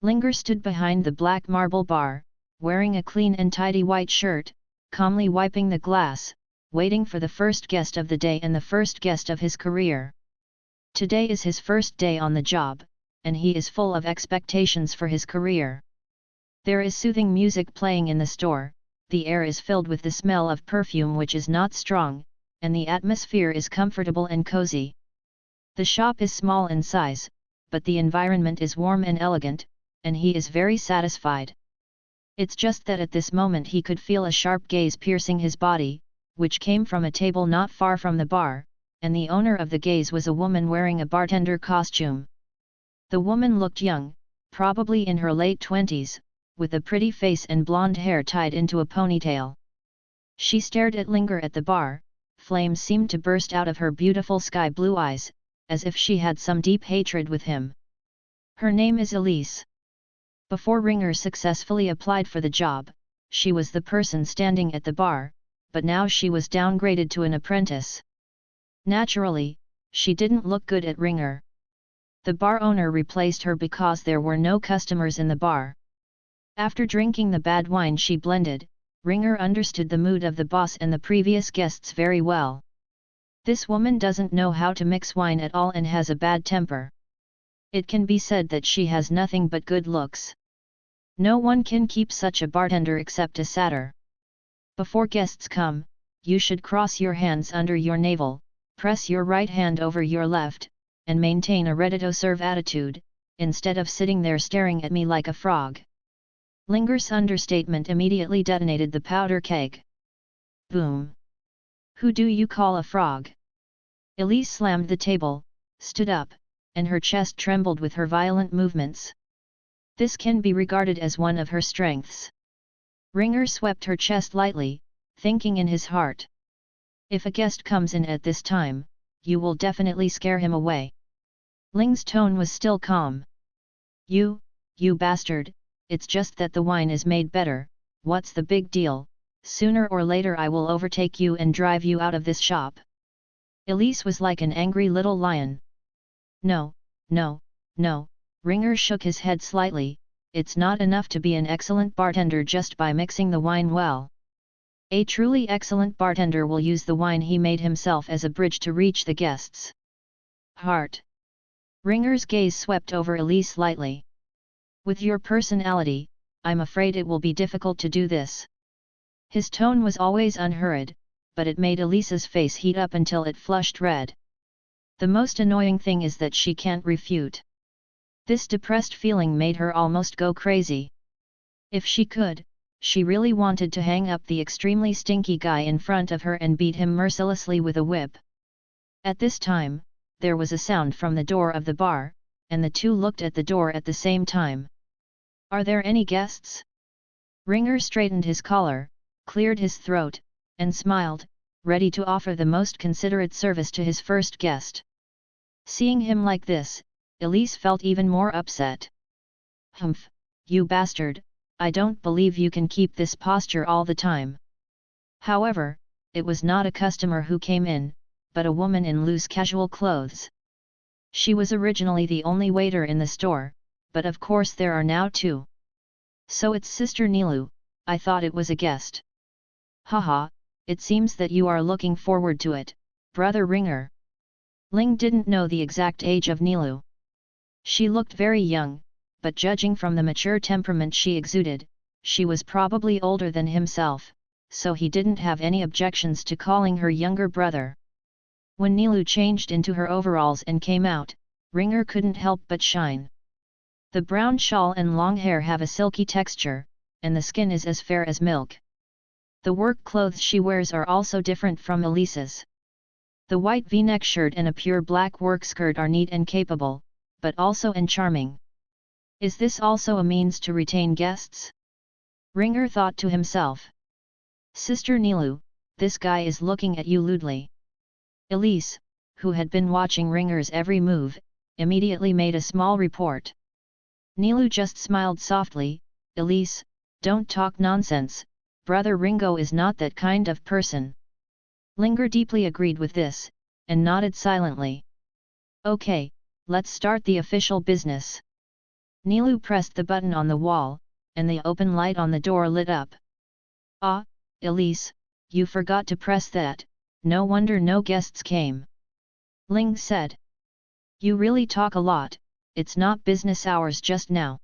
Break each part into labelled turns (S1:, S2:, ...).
S1: Linger stood behind the black marble bar, wearing a clean and tidy white shirt, calmly wiping the glass, waiting for the first guest of the day and the first guest of his career. Today is his first day on the job, and he is full of expectations for his career. There is soothing music playing in the store, the air is filled with the smell of perfume which is not strong, and the atmosphere is comfortable and cozy. The shop is small in size, but the environment is warm and elegant, and he is very satisfied. It's just that at this moment he could feel a sharp gaze piercing his body, which came from a table not far from the bar, and the owner of the gaze was a woman wearing a bartender costume. The woman looked young, probably in her late 20s, with a pretty face and blonde hair tied into a ponytail. She stared at Linger at the bar, flames seemed to burst out of her beautiful sky blue eyes, as if she had some deep hatred with him. Her name is Elise. Before Ringer successfully applied for the job, she was the person standing at the bar, but now she was downgraded to an apprentice. Naturally, she didn't look good at Ringer. The bar owner replaced her because there were no customers in the bar. After drinking the bad wine she blended, Ringer understood the mood of the boss and the previous guests very well. This woman doesn't know how to mix wine at all and has a bad temper. It can be said that she has nothing but good looks. No one can keep such a bartender except a satyr. Before guests come, you should cross your hands under your navel, press your right hand over your left, and maintain a ready-to-serve attitude, instead of sitting there staring at me like a frog. Linger's understatement immediately detonated the powder keg. Boom! Who do you call a frog? Elise slammed the table, stood up, and her chest trembled with her violent movements. This can be regarded as one of her strengths. Ringer swept her chest lightly, thinking in his heart. If a guest comes in at this time, you will definitely scare him away. Ling's tone was still calm. You bastard, it's just that the wine is made better, what's the big deal, sooner or later I will overtake you and drive you out of this shop. Elise was like an angry little lion. No, Ringer shook his head slightly, it's not enough to be an excellent bartender just by mixing the wine well. A truly excellent bartender will use the wine he made himself as a bridge to reach the guests' heart. Ringer's gaze swept over Elise lightly. With your personality, I'm afraid it will be difficult to do this. His tone was always unhurried, but it made Elise's face heat up until it flushed red. The most annoying thing is that she can't refute. This depressed feeling made her almost go crazy. If she could, she really wanted to hang up the extremely stinky guy in front of her and beat him mercilessly with a whip. At this time, there was a sound from the door of the bar, and the two looked at the door at the same time. Are there any guests? Ringer straightened his collar, cleared his throat, and smiled, ready to offer the most considerate service to his first guest. Seeing him like this, Elise felt even more upset. Humph, you bastard, I don't believe you can keep this posture all the time. However, it was not a customer who came in, but a woman in loose casual clothes. She was originally the only waiter in the store, but of course there are now two. So it's Sister Nilu, I thought it was a guest. Haha, it seems that you are looking forward to it, Brother Ringer. Ling didn't know the exact age of Nilu. She looked very young, but judging from the mature temperament she exuded, she was probably older than himself, so he didn't have any objections to calling her younger brother. When Nilu changed into her overalls and came out, Ringer couldn't help but shine. The brown shawl and long hair have a silky texture, and the skin is as fair as milk. The work clothes she wears are also different from Elise's. The white V-neck shirt and a pure black work skirt are neat and capable, but also charming. Is this also a means to retain guests? Ringer thought to himself. Sister Nilu, this guy is looking at you lewdly. Elise, who had been watching Ringer's every move, immediately made a small report. Nilu just smiled softly. Elise, don't talk nonsense, Brother Ringo is not that kind of person. Linger deeply agreed with this, and nodded silently. Okay, let's start the official business. Nilu pressed the button on the wall, and the open light on the door lit up. Ah, Elise, you forgot to press that, no wonder no guests came. Ling said. You really talk a lot, it's not business hours just now.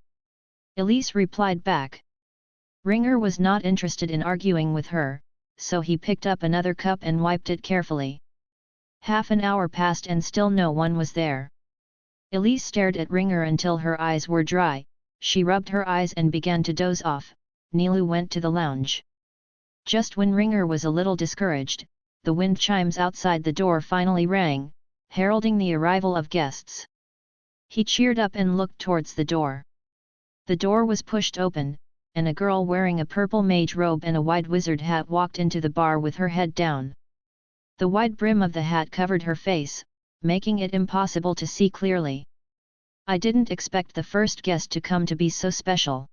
S1: Elise replied back. Ringer was not interested in arguing with her, so he picked up another cup and wiped it carefully. Half an hour passed and still no one was there. Elise stared at Ringer until her eyes were dry. She rubbed her eyes and began to doze off. Nilu went to the lounge. Just when Ringer was a little discouraged, the wind chimes outside the door finally rang, heralding the arrival of guests. He cheered up and looked towards the door. The door was pushed open, and a girl wearing a purple mage robe and a wide wizard hat walked into the bar with her head down. The wide brim of the hat covered her face, making it impossible to see clearly. I didn't expect the first guest to come to be so special.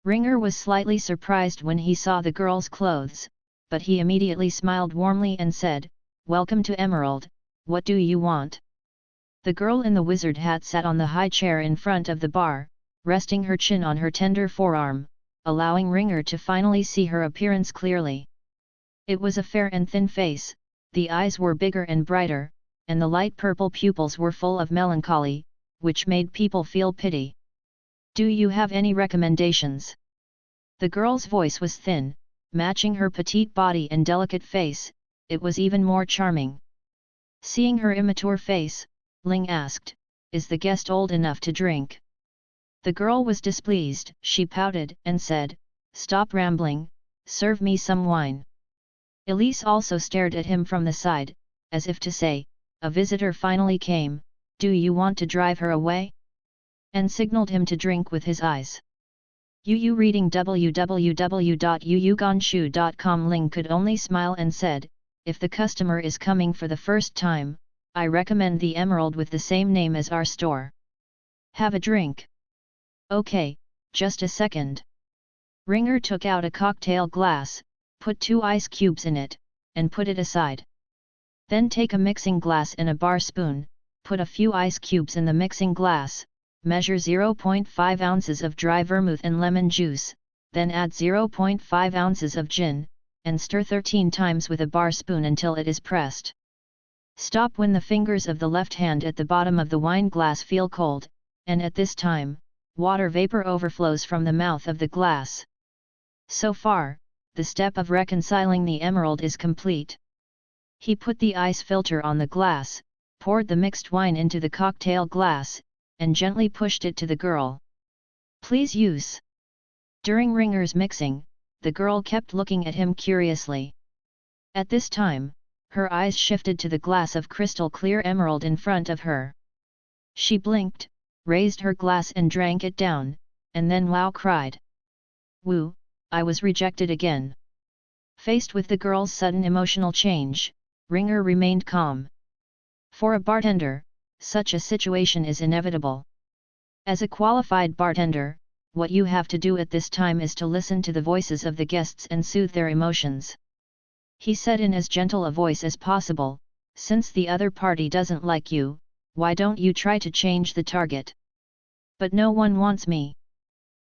S1: Ringer was slightly surprised when he saw the girl's clothes, but he immediately smiled warmly and said, "Welcome to Emerald, what do you want?" The girl in the wizard hat sat on the high chair in front of the bar, resting her chin on her tender forearm, allowing Ringer to finally see her appearance clearly. It was a fair and thin face, the eyes were bigger and brighter, and the light purple pupils were full of melancholy, which made people feel pity. "Do you have any recommendations?" The girl's voice was thin, matching her petite body and delicate face. It was even more charming. Seeing her immature face, Ling asked, "Is the guest old enough to drink?" The girl was displeased. She pouted and said, "Stop rambling, serve me some wine." Elise also stared at him from the side, as if to say, "A visitor finally came, do you want to drive her away?" and signaled him to drink with his eyes. Yu reading www.yuyuganshu.com. Ling could only smile and said, "If the customer is coming for the first time, I recommend the Emerald with the same name as our store. Have a drink." "Okay, just a second." Ringer took out a cocktail glass, put 2 ice cubes in it, and put it aside. Then take a mixing glass and a bar spoon, put a few ice cubes in the mixing glass, measure 0.5 ounces of dry vermouth and lemon juice, then add 0.5 ounces of gin, and stir 13 times with a bar spoon until it is pressed. Stop when the fingers of the left hand at the bottom of the wine glass feel cold, and at this time, water vapor overflows from the mouth of the glass. So far, the step of reconciling the emerald is complete. He put the ice filter on the glass, poured the mixed wine into the cocktail glass, and gently pushed it to the girl. "Please use." During Ringer's mixing, the girl kept looking at him curiously. At this time, her eyes shifted to the glass of crystal clear emerald in front of her. She blinked, raised her glass and drank it down, and then wow cried. "Woo, I was rejected again." Faced with the girl's sudden emotional change, Ringer remained calm. For a bartender, such a situation is inevitable. As a qualified bartender, what you have to do at this time is to listen to the voices of the guests and soothe their emotions. He said in as gentle a voice as possible, "Since the other party doesn't like you, why don't you try to change the target?" "But no one wants me."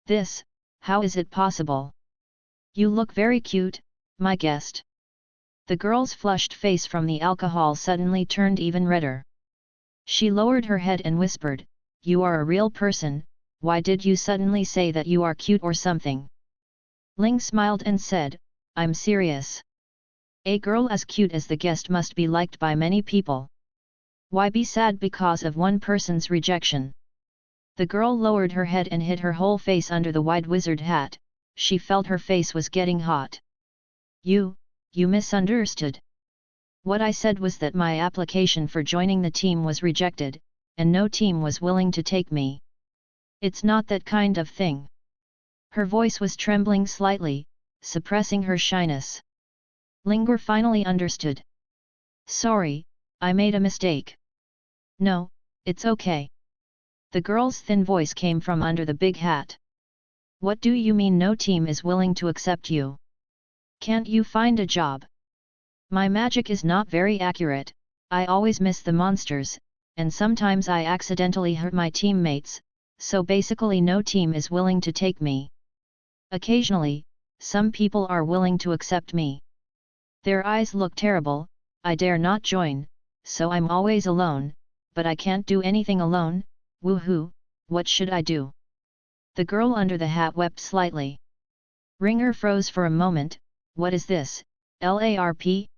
S1: "This, how is it possible?" "You look very cute, my guest." The girl's flushed face from the alcohol suddenly turned even redder. She lowered her head and whispered, "You are a real person, why did you suddenly say that you are cute or something?" Ling smiled and said, "I'm serious. A girl as cute as the guest must be liked by many people. Why be sad because of one person's rejection?" The girl lowered her head and hid her whole face under the wide wizard hat. She felt her face was getting hot. You misunderstood. What I said was that my application for joining the team was rejected, and no team was willing to take me. It's not that kind of thing." Her voice was trembling slightly, suppressing her shyness. Linger finally understood. "Sorry, I made a mistake." "No, it's okay." The girl's thin voice came from under the big hat. "What do you mean no team is willing to accept you? Can't you find a job?" "My magic is not very accurate, I always miss the monsters, and sometimes I accidentally hurt my teammates, so basically no team is willing to take me. Occasionally, some people are willing to accept me. Their eyes look terrible, I dare not join, so I'm always alone, but I can't do anything alone, woohoo, what should I do? The girl under the hat wept slightly. Ringer froze for a moment. What is this, LARP?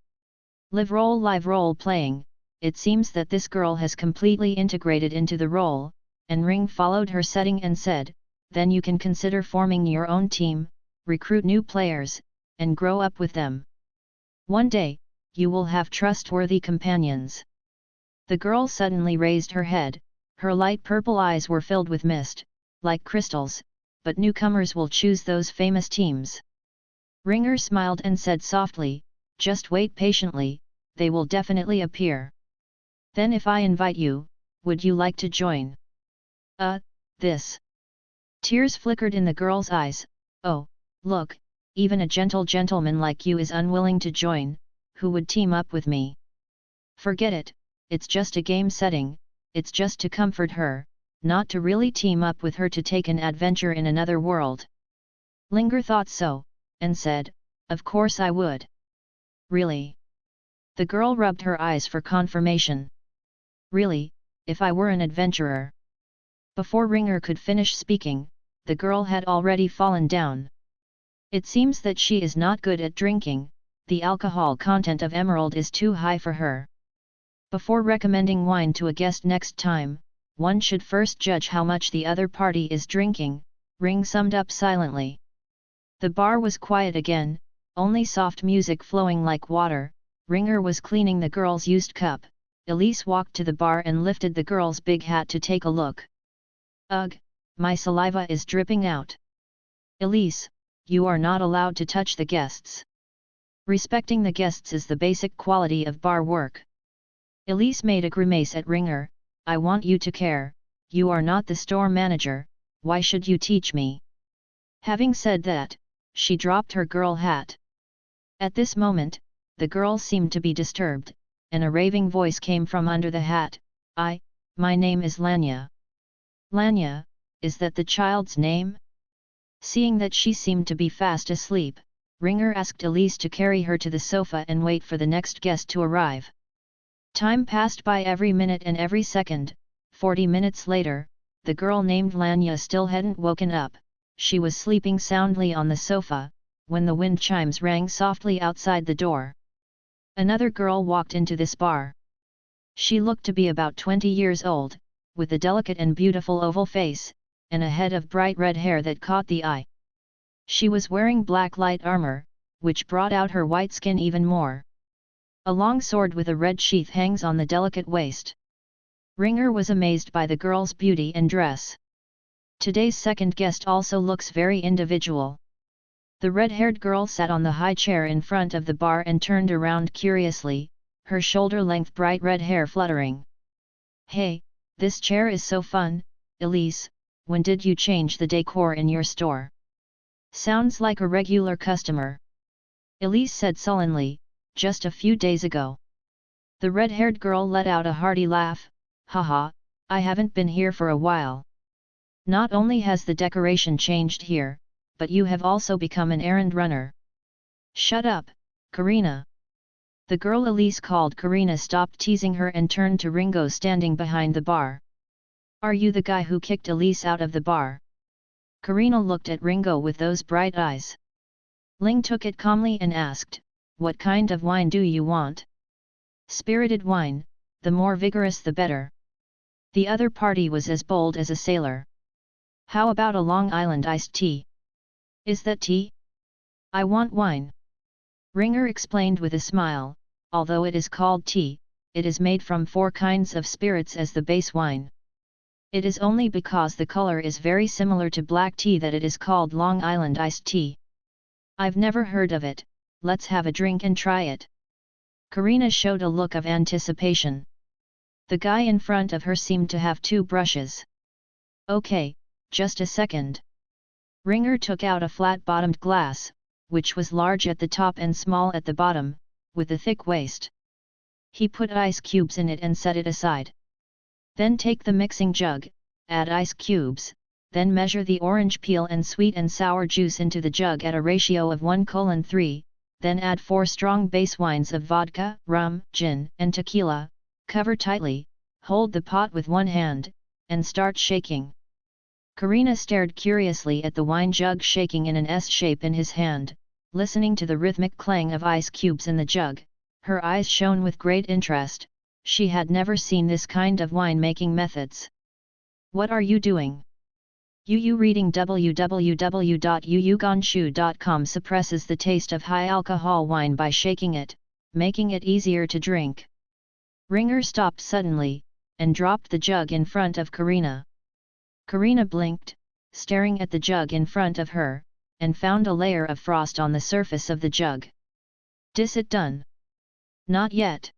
S1: Live role playing. It seems that this girl has completely integrated into the role, and Ring followed her setting and said, then you can consider forming your own team, recruit new players, and grow up with them. One day, you will have trustworthy companions. The girl suddenly raised her head, her light purple eyes were filled with mist, like crystals, but newcomers will choose those famous teams. Ringer smiled and said softly, just wait patiently, they will definitely appear. Then if I invite you, would you like to join? This. Tears flickered in the girl's eyes. Oh, look, even a gentle gentleman like you is unwilling to join, who would team up with me? Forget it, it's just a game setting, it's just to comfort her, not to really team up with her to take an adventure in another world. Linger thought so, and said, of course I would. Really? The girl rubbed her eyes for confirmation. Really, if I were an adventurer. Before Ringer could finish speaking, the girl had already fallen down. It seems that she is not good at drinking, the alcohol content of Emerald is too high for her. Before recommending wine to a guest next time, one should first judge how much the other party is drinking, Ring summed up silently. The bar was quiet again, only soft music flowing like water. Ringer was cleaning the girl's used cup. Elise walked to the bar and lifted the girl's big hat to take a look. Ugh, my saliva is dripping out. Elise, you are not allowed to touch the guests. Respecting the guests is the basic quality of bar work. Elise made a grimace at Ringer. I want you to care, you are not the store manager, why should you teach me? Having said that, she dropped her girl hat. At this moment, the girl seemed to be disturbed, and a raving voice came from under the hat. My name is Lanya. Lanya, is that the child's name? Seeing that she seemed to be fast asleep, Ringer asked Elise to carry her to the sofa and wait for the next guest to arrive. Time passed by every minute and every second. 40 minutes later, the girl named Lanya still hadn't woken up. She was sleeping soundly on the sofa, when the wind chimes rang softly outside the door. Another girl walked into this bar. She looked to be about 20 years old, with a delicate and beautiful oval face, and a head of bright red hair that caught the eye. She was wearing black light armor, which brought out her white skin even more. A long sword with a red sheath hangs on the delicate waist. Ringer was amazed by the girl's beauty and dress. Today's second guest also looks very individual. The red-haired girl sat on the high chair in front of the bar and turned around curiously, her shoulder-length bright red hair fluttering. Hey, this chair is so fun, Elise, when did you change the decor in your store? Sounds like a regular customer. Elise said sullenly, just a few days ago. The red-haired girl let out a hearty laugh, haha, I haven't been here for a while. Not only has the decoration changed here, but you have also become an errand runner. Shut up, Karina. The girl Elise called Karina stopped teasing her and turned to Ringo standing behind the bar. Are you the guy who kicked Elise out of the bar? Karina looked at Ringo with those bright eyes. Ling took it calmly and asked, what kind of wine do you want? Spirited wine, the more vigorous the better. The other party was as bold as a sailor. How about a Long Island iced tea? Is that tea? I want wine. Ringer explained with a smile, although it is called tea, it is made from 4 kinds of spirits as the base wine. It is only because the color is very similar to black tea that it is called Long Island iced tea. I've never heard of it, let's have a drink and try it. Karina showed a look of anticipation. The guy in front of her seemed to have 2 brushes. Okay, just a second. Ringer took out a flat-bottomed glass, which was large at the top and small at the bottom, with a thick waist. He put ice cubes in it and set it aside. Then take the mixing jug, add ice cubes, then measure the orange peel and sweet and sour juice into the jug at a ratio of 1:3, then add 4 strong base wines of vodka, rum, gin, and tequila, cover tightly, hold the pot with one hand, and start shaking. Karina stared curiously at the wine jug shaking in an S shape in his hand, listening to the rhythmic clang of ice cubes in the jug. Her eyes shone with great interest. She had never seen this kind of wine-making methods. What are you doing? Yu reading www.yuyuganshu.com suppresses the taste of high-alcohol wine by shaking it, making it easier to drink. Ringer stopped suddenly, and dropped the jug in front of Karina. Karina blinked, staring at the jug in front of her, and found a layer of frost on the surface of the jug. "Dis it done?" "Not yet."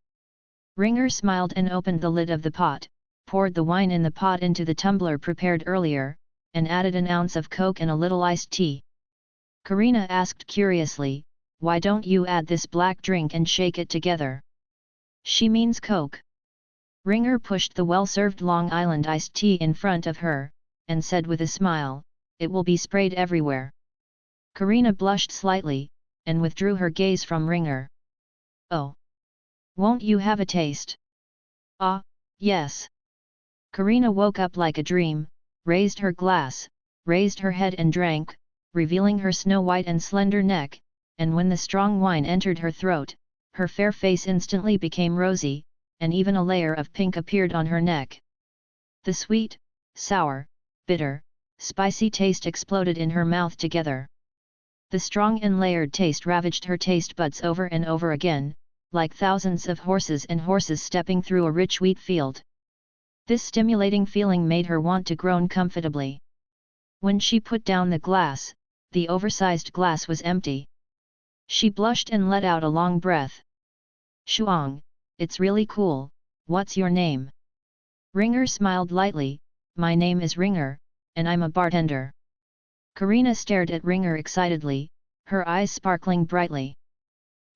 S1: Ringer smiled and opened the lid of the pot, poured the wine in the pot into the tumbler prepared earlier, and added an ounce of Coke and a little iced tea. Karina asked curiously, "Why don't you add this black drink and shake it together?" "She means Coke." Ringer pushed the well-served Long Island iced tea in front of her, and said with a smile, "It will be sprayed everywhere." Karina blushed slightly, and withdrew her gaze from Ringer. "Oh! Won't you have a taste?" "Ah, yes." Karina woke up like a dream, raised her glass, raised her head and drank, revealing her snow-white and slender neck, and when the strong wine entered her throat, her fair face instantly became rosy, and even a layer of pink appeared on her neck. The sweet, sour, bitter, spicy taste exploded in her mouth together. The strong and layered taste ravaged her taste buds over and over again, like thousands of horses stepping through a rich wheat field. This stimulating feeling made her want to groan comfortably. When she put down the glass, the oversized glass was empty. She blushed and let out a long breath. "Shuang, it's really cool. What's your name?" Ringer smiled lightly. "My name is Ringer, and I'm a bartender." Karina stared at Ringer excitedly, her eyes sparkling brightly.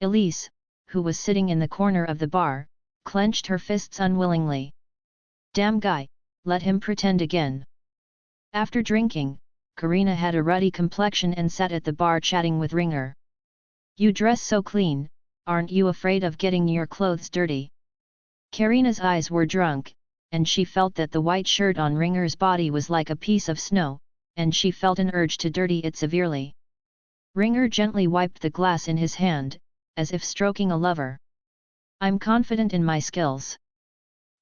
S1: Elise, who was sitting in the corner of the bar, clenched her fists unwillingly. "Damn guy, let him pretend again." After drinking, Karina had a ruddy complexion and sat at the bar chatting with Ringer. "You dress so clean, aren't you afraid of getting your clothes dirty?" Karina's eyes were drunk, and she felt that the white shirt on Ringer's body was like a piece of snow, and she felt an urge to dirty it severely. Ringer gently wiped the glass in his hand, as if stroking a lover. "I'm confident in my skills."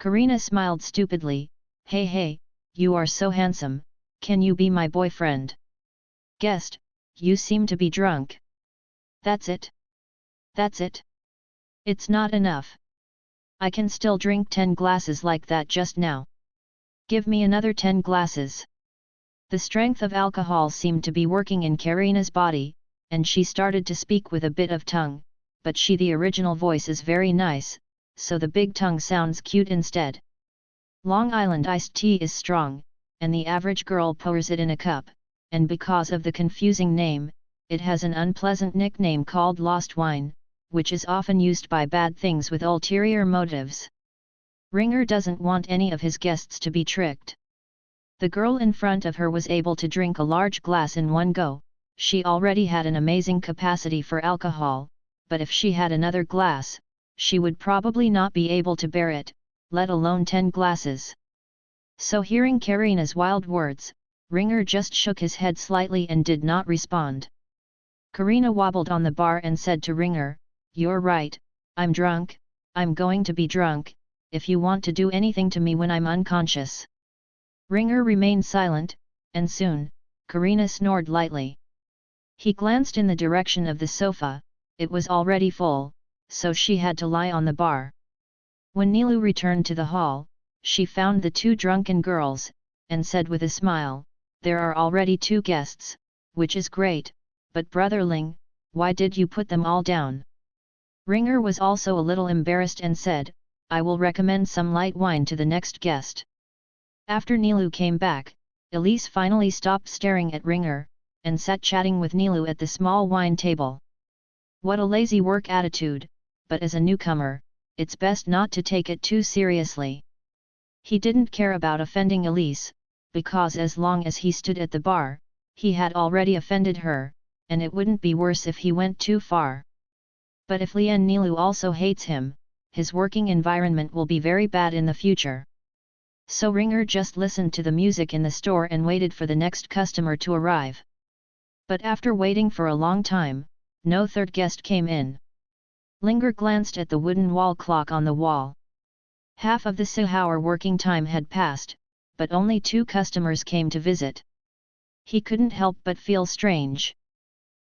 S1: Karina smiled stupidly. Hey, you are so handsome, can you be my boyfriend?" "Guest, you seem to be drunk." That's it. It's not enough. I can still drink 10 glasses like that just now. Give me another 10 glasses. The strength of alcohol seemed to be working in Karina's body, and she started to speak with a bit of tongue, but the original voice is very nice, so the big tongue sounds cute instead. Long Island iced tea is strong, and the average girl pours it in a cup, and because of the confusing name, it has an unpleasant nickname called lost wine, which is often used by bad things with ulterior motives. Ringer doesn't want any of his guests to be tricked. The girl in front of her was able to drink a large glass in one go. She already had an amazing capacity for alcohol, but if she had another glass, she would probably not be able to bear it, let alone 10 glasses. So hearing Karina's wild words, Ringer just shook his head slightly and did not respond. Karina wobbled on the bar and said to Ringer, "You're right, I'm drunk, I'm going to be drunk, if you want to do anything to me when I'm unconscious." Ringer remained silent, and soon, Karina snored lightly. He glanced in the direction of the sofa, it was already full, so she had to lie on the bar. When Nilu returned to the hall, she found the 2 drunken girls, and said with a smile, "There are already 2 guests, which is great, but Brother Ling, why did you put them all down?" Ringer was also a little embarrassed and said, "I will recommend some light wine to the next guest." After Nilu came back, Elise finally stopped staring at Ringer, and sat chatting with Nilu at the small wine table. What a lazy work attitude, but as a newcomer, it's best not to take it too seriously. He didn't care about offending Elise, because as long as he stood at the bar, he had already offended her, and it wouldn't be worse if he went too far. But if Lian Nilu also hates him, his working environment will be very bad in the future. So Ringer just listened to the music in the store and waited for the next customer to arrive. But after waiting for a long time, no third guest came in. Linger glanced at the wooden wall clock on the wall. Half of the 6-hour working time had passed, but only 2 customers came to visit. He couldn't help but feel strange.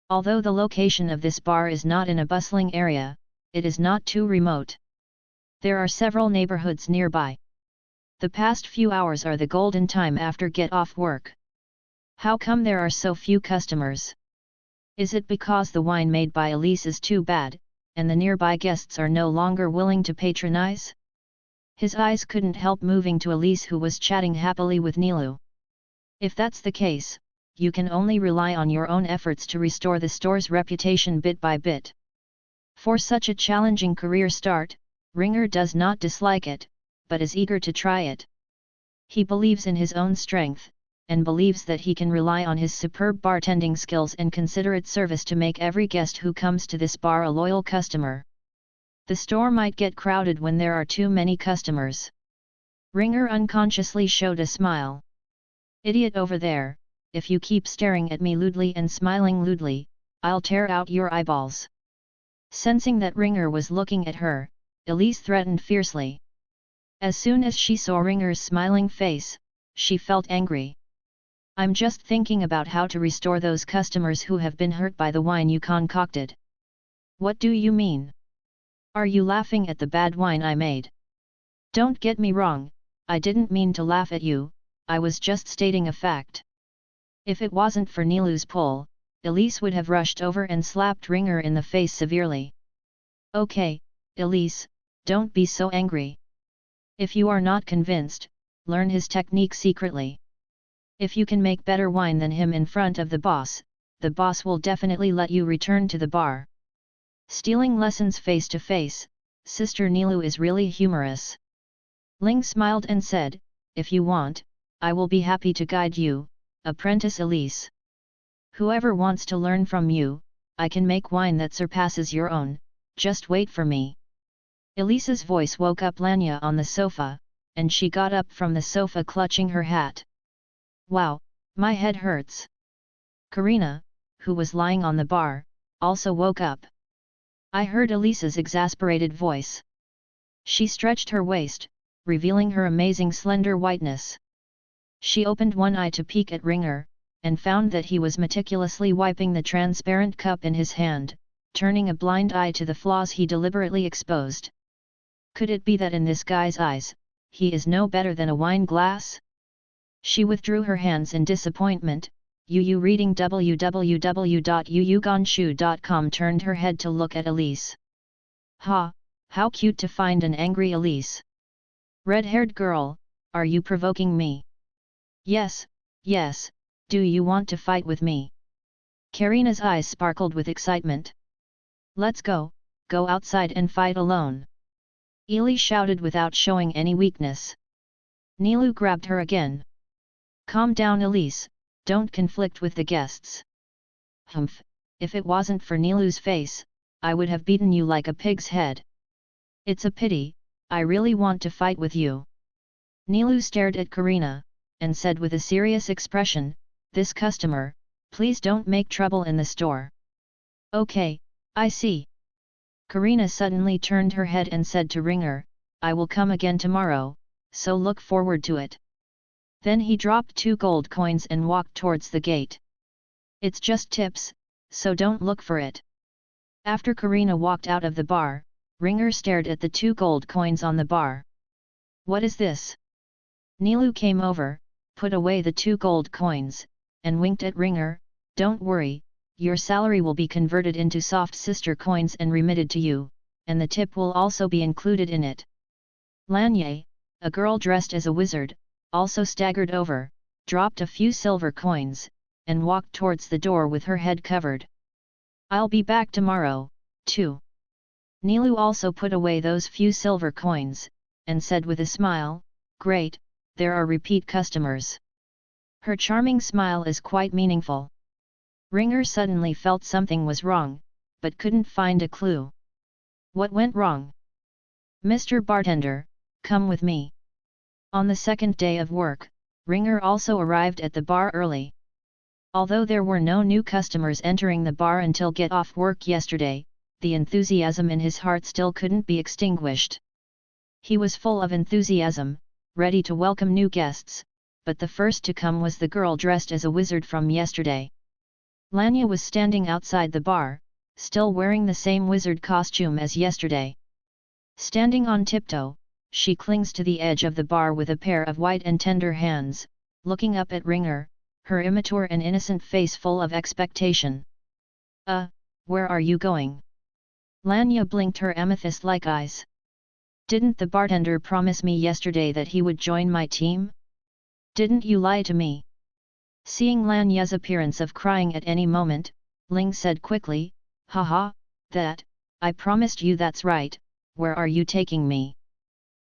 S1: Although the location of this bar is not in a bustling area, it is not too remote. There are several neighborhoods nearby. The past few hours are the golden time after get off work. How come there are so few customers? Is it because the wine made by Elise is too bad, and the nearby guests are no longer willing to patronize? His eyes couldn't help moving to Elise, who was chatting happily with Nilu. If that's the case, you can only rely on your own efforts to restore the store's reputation bit by bit. For such a challenging career start, Ringer does not dislike it, but is eager to try it. He believes in his own strength, and believes that he can rely on his superb bartending skills and considerate service to make every guest who comes to this bar a loyal customer. The store might get crowded when there are too many customers. Ringer unconsciously showed a smile. Idiot over there, if you keep staring at me lewdly and smiling lewdly, I'll tear out your eyeballs. Sensing that Ringer was looking at her, Elise threatened fiercely. As soon as she saw Ringer's smiling face, she felt angry. I'm just thinking about how to restore those customers who have been hurt by the wine you concocted. What do you mean? Are you laughing at the bad wine I made? Don't get me wrong, I didn't mean to laugh at you, I was just stating a fact. If it wasn't for Nilu's pull, Elise would have rushed over and slapped Ringer in the face severely. Okay, Elise, don't be so angry. If you are not convinced, learn his technique secretly. If you can make better wine than him in front of the boss will definitely let you return to the bar. Stealing lessons face to face, Sister Nilu is really humorous. Ling smiled and said, if you want, I will be happy to guide you, Apprentice Elise. Whoever wants to learn from you, I can make wine that surpasses your own, just wait for me. Elise's voice woke up Lanya on the sofa, and she got up from the sofa clutching her hat. Wow, my head hurts. Karina, who was lying on the bar, also woke up. I heard Elise's exasperated voice. She stretched her waist, revealing her amazing slender whiteness. She opened one eye to peek at Ringer, and found that he was meticulously wiping the transparent cup in his hand, turning a blind eye to the flaws he deliberately exposed. Could it be that in this guy's eyes, he is no better than a wine glass? She withdrew her hands in disappointment. Yu reading www.yuyugonshu.com turned her head to look at Elise. Ha, how cute to find an angry Elise. Red-haired girl, are you provoking me? Yes, yes, do you want to fight with me? Karina's eyes sparkled with excitement. Let's go outside and fight alone. Eli shouted without showing any weakness. Nilu grabbed her again. Calm down Elise, don't conflict with the guests. Humph, if it wasn't for Nilu's face, I would have beaten you like a pig's head. It's a pity, I really want to fight with you. Nilu stared at Karina, and said with a serious expression, this customer, please don't make trouble in the store. Okay, I see. Karina suddenly turned her head and said to Ringer, I will come again tomorrow, so look forward to it. Then he dropped 2 gold coins and walked towards the gate. It's just tips, so don't look for it. After Karina walked out of the bar, Ringer stared at the 2 gold coins on the bar. What is this? Nilu came over, put away the 2 gold coins, and winked at Ringer, don't worry, your salary will be converted into soft sister coins and remitted to you, and the tip will also be included in it. Lanye, a girl dressed as a wizard, also staggered over, dropped a few silver coins, and walked towards the door with her head covered. I'll be back tomorrow, too. Nilu also put away those few silver coins, and said with a smile, great, there are repeat customers. Her charming smile is quite meaningful. Ringer suddenly felt something was wrong, but couldn't find a clue. What went wrong? Mr. Bartender, come with me. On the second day of work, Ringer also arrived at the bar early. Although there were no new customers entering the bar until get off work yesterday, the enthusiasm in his heart still couldn't be extinguished. He was full of enthusiasm, ready to welcome new guests, but the first to come was the girl dressed as a wizard from yesterday. Lanya was standing outside the bar, still wearing the same wizard costume as yesterday. Standing on tiptoe, she clings to the edge of the bar with a pair of white and tender hands, looking up at Ringer, her immature and innocent face full of expectation. Where are you going? Lanya blinked her amethyst-like eyes. Didn't the bartender promise me yesterday that he would join my team? Didn't you lie to me? Seeing Lanya's appearance of crying at any moment, Ling said quickly, haha, I promised you, that's right. Where are you taking me?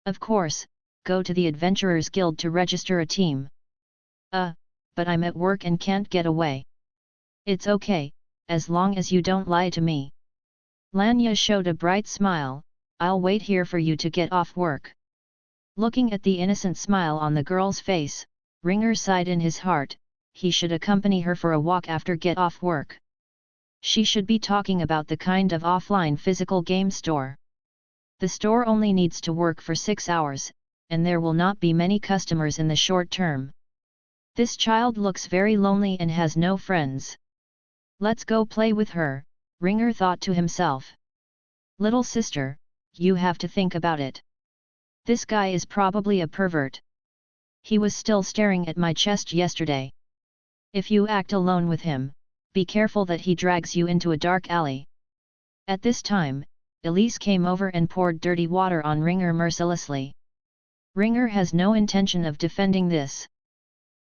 S1: Of course, go to the Adventurers Guild to register a team. But I'm at work and can't get away. It's okay, as long as you don't lie to me. Lanya showed a bright smile, I'll wait here for you to get off work. Looking at the innocent smile on the girl's face, Ringer sighed in his heart, he should accompany her for a walk after get off work. She should be talking about the kind of offline physical game store. The store only needs to work for 6 hours, and there will not be many customers in the short term. This child looks very lonely and has no friends. Let's go play with her, Ringer thought to himself. Little sister, you have to think about it. This guy is probably a pervert. He was still staring at my chest yesterday. If you act alone with him, be careful that he drags you into a dark alley. At this time, Elise came over and poured dirty water on Ringer mercilessly. Ringer has no intention of defending this.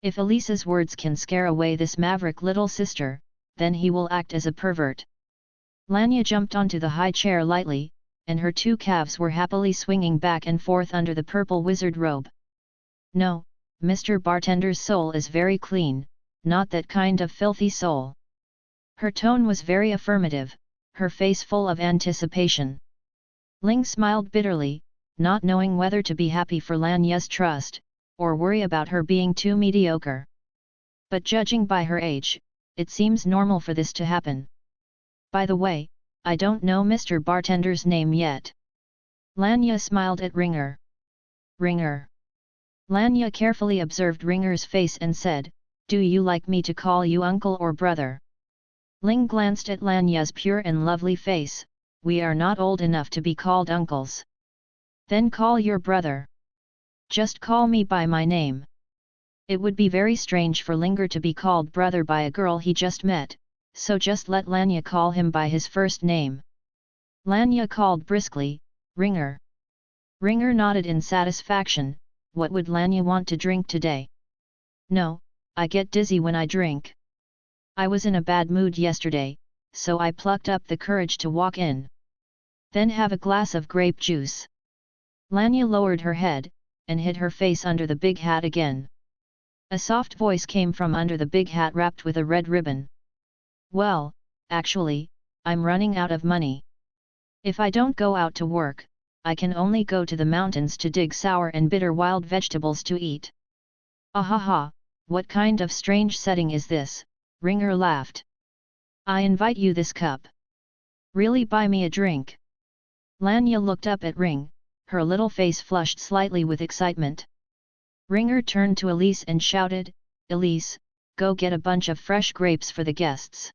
S1: If Elise's words can scare away this maverick little sister, then he will act as a pervert. Lanya jumped onto the high chair lightly, and her 2 calves were happily swinging back and forth under the purple wizard robe. No, Mr. Bartender's soul is very clean, not that kind of filthy soul. Her tone was very affirmative, her face full of anticipation. Ling smiled bitterly, not knowing whether to be happy for Lanya's trust, or worry about her being too mediocre. But judging by her age, it seems normal for this to happen. By the way, I don't know Mr. Bartender's name yet. Lanya smiled at Ringer. Ringer. Lanya carefully observed Ringer's face and said, do you like me to call you uncle or brother? Ling glanced at Lanya's pure and lovely face, we are not old enough to be called uncles. Then call your brother. Just call me by my name. It would be very strange for Linger to be called brother by a girl he just met, so just let Lanya call him by his first name. Lanya called briskly, Ringer. Ringer nodded in satisfaction, what would Lanya want to drink today? No, I get dizzy when I drink. I was in a bad mood yesterday, so I plucked up the courage to walk in. Then have a glass of grape juice. Lanya lowered her head, and hid her face under the big hat again. A soft voice came from under the big hat wrapped with a red ribbon. Well, actually, I'm running out of money. If I don't go out to work, I can only go to the mountains to dig sour and bitter wild vegetables to eat. Ahaha, what kind of strange setting is this? Ringer laughed. I invite you this cup. Really buy me a drink. Lanya looked up at Ring, her little face flushed slightly with excitement. Ringer turned to Elise and shouted, Elise, go get a bunch of fresh grapes for the guests.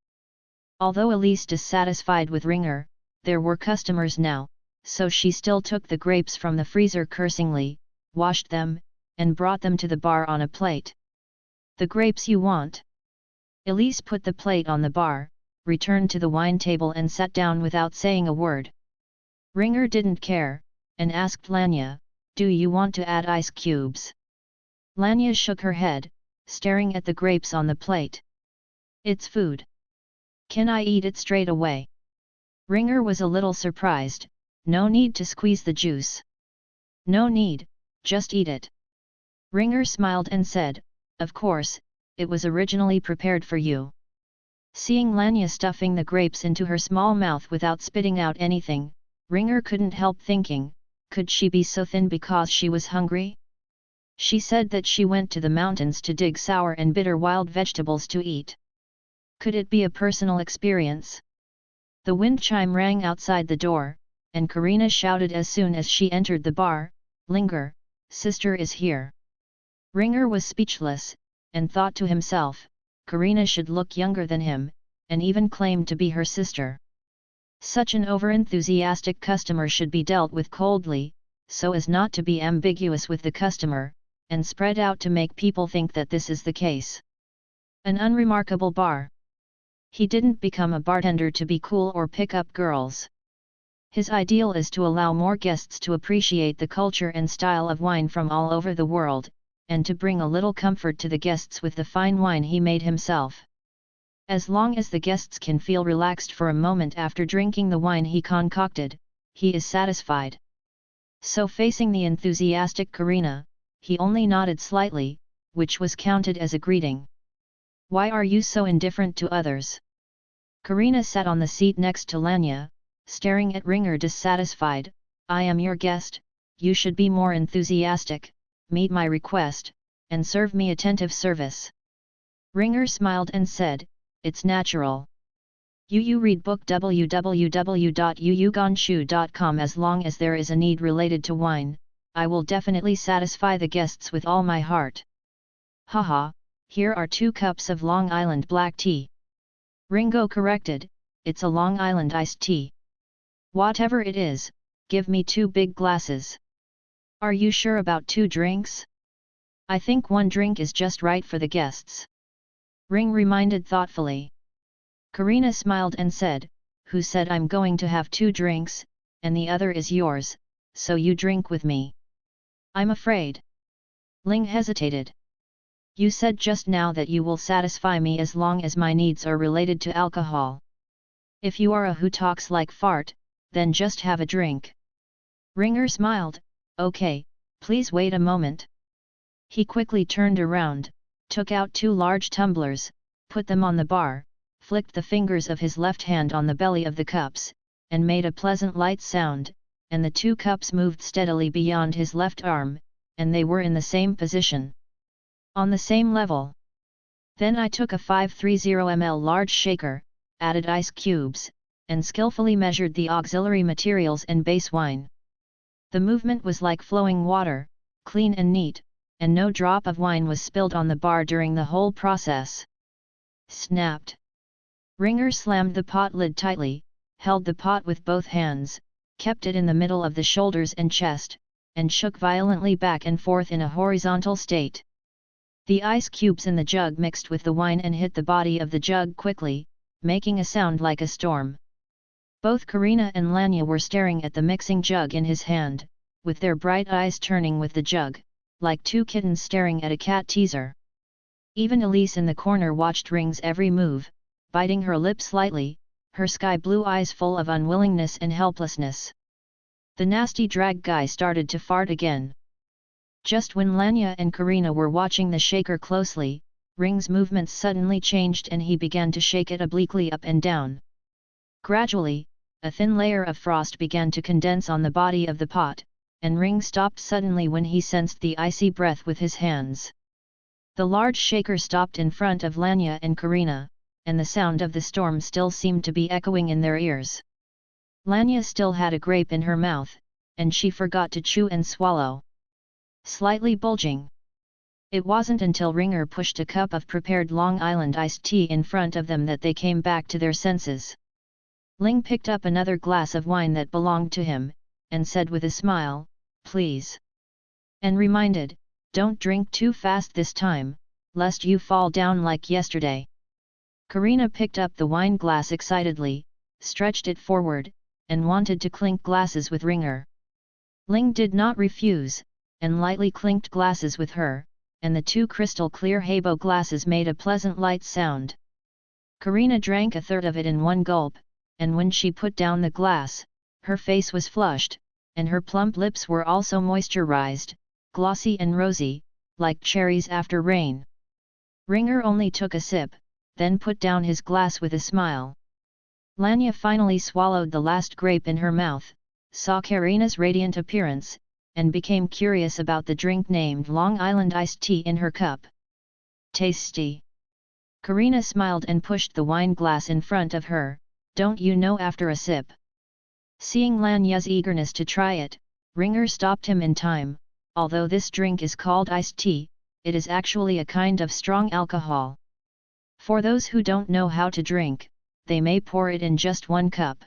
S1: Although Elise dissatisfied with Ringer, there were customers now, so she still took the grapes from the freezer cursingly, washed them, and brought them to the bar on a plate. The grapes you want? Elise put the plate on the bar, returned to the wine table and sat down without saying a word. Ringer didn't care, and asked Lanya, do you want to add ice cubes? Lanya shook her head, staring at the grapes on the plate. It's food. Can I eat it straight away? Ringer was a little surprised, no need to squeeze the juice. No need, just eat it. Ringer smiled and said, of course, it was originally prepared for you. Seeing Lanya stuffing the grapes into her small mouth without spitting out anything, Ringer couldn't help thinking, could she be so thin because she was hungry? She said that she went to the mountains to dig sour and bitter wild vegetables to eat. Could it be a personal experience? The wind chime rang outside the door, and Karina shouted as soon as she entered the bar, "Linger, sister is here." Ringer was speechless, and thought to himself, Karina should look younger than him, and even claimed to be her sister. Such an overenthusiastic customer should be dealt with coldly, so as not to be ambiguous with the customer, and spread out to make people think that this is the case. An unremarkable bar. He didn't become a bartender to be cool or pick up girls. His ideal is to allow more guests to appreciate the culture and style of wine from all over the world, and to bring a little comfort to the guests with the fine wine he made himself. As long as the guests can feel relaxed for a moment after drinking the wine he concocted, he is satisfied. So facing the enthusiastic Karina, he only nodded slightly, which was counted as a greeting. "Why are you so indifferent to others?" Karina sat on the seat next to Lanya, staring at Ringer dissatisfied. "I am your guest, you should be more enthusiastic, meet my request, and serve me attentive service." Ringer smiled and said, "It's natural. You read book www.yuyuganshu.com. As long as there is a need related to wine, I will definitely satisfy the guests with all my heart." "Haha, here are 2 cups of Long Island black tea." Ringo corrected, "It's a Long Island iced tea." "Whatever it is, give me 2 big glasses." "Are you sure about 2 drinks? I think 1 drink is just right for the guests." Ring reminded thoughtfully. Karina smiled and said, "Who said I'm going to have 2 drinks, and the other is yours, so you drink with me?" "I'm afraid." Ling hesitated. "You said just now that you will satisfy me as long as my needs are related to alcohol. If you are a who talks like fart, then just have a drink." Ringer smiled, "Okay, please wait a moment." He quickly turned around, took out 2 large tumblers, put them on the bar, flicked the fingers of his left hand on the belly of the cups, and made a pleasant light sound, and the 2 cups moved steadily beyond his left arm, and they were in the same position. On the same level. Then I took a 530 ml large shaker, added ice cubes, and skillfully measured the auxiliary materials and base wine. The movement was like flowing water, clean and neat, and no drop of wine was spilled on the bar during the whole process. Snapped. Ringer slammed the pot lid tightly, held the pot with both hands, kept it in the middle of the shoulders and chest, and shook violently back and forth in a horizontal state. The ice cubes in the jug mixed with the wine and hit the body of the jug quickly, making a sound like a storm. Both Karina and Lanya were staring at the mixing jug in his hand, with their bright eyes turning with the jug, like 2 kittens staring at a cat teaser. Even Elise in the corner watched Ring's every move, biting her lip slightly, her sky blue eyes full of unwillingness and helplessness. The nasty drag guy started to fart again. Just when Lanya and Karina were watching the shaker closely, Ring's movements suddenly changed and he began to shake it obliquely up and down. Gradually, a thin layer of frost began to condense on the body of the pot, and Ring stopped suddenly when he sensed the icy breath with his hands. The large shaker stopped in front of Lanya and Karina, and the sound of the storm still seemed to be echoing in their ears. Lanya still had a grape in her mouth, and she forgot to chew and swallow. Slightly bulging. It wasn't until Ringer pushed a cup of prepared Long Island iced tea in front of them that they came back to their senses. Ling picked up another glass of wine that belonged to him, and said with a smile, "Please." And reminded, "Don't drink too fast this time, lest you fall down like yesterday." Karina picked up the wine glass excitedly, stretched it forward, and wanted to clink glasses with Ringer. Ling did not refuse, and lightly clinked glasses with her, and the 2 crystal-clear Habo glasses made a pleasant light sound. Karina drank a third of it in one gulp, and when she put down the glass, her face was flushed, and her plump lips were also moisturized, glossy and rosy, like cherries after rain. Ringer only took a sip, then put down his glass with a smile. Lanya finally swallowed the last grape in her mouth, saw Karina's radiant appearance, and became curious about the drink named Long Island iced tea in her cup. Tasty. Karina smiled and pushed the wine glass in front of her. Don't you know after a sip? Seeing Lanya's eagerness to try it, Ringer stopped him in time. Although this drink is called iced tea, it is actually a kind of strong alcohol. For those who don't know how to drink, they may pour it in just one cup.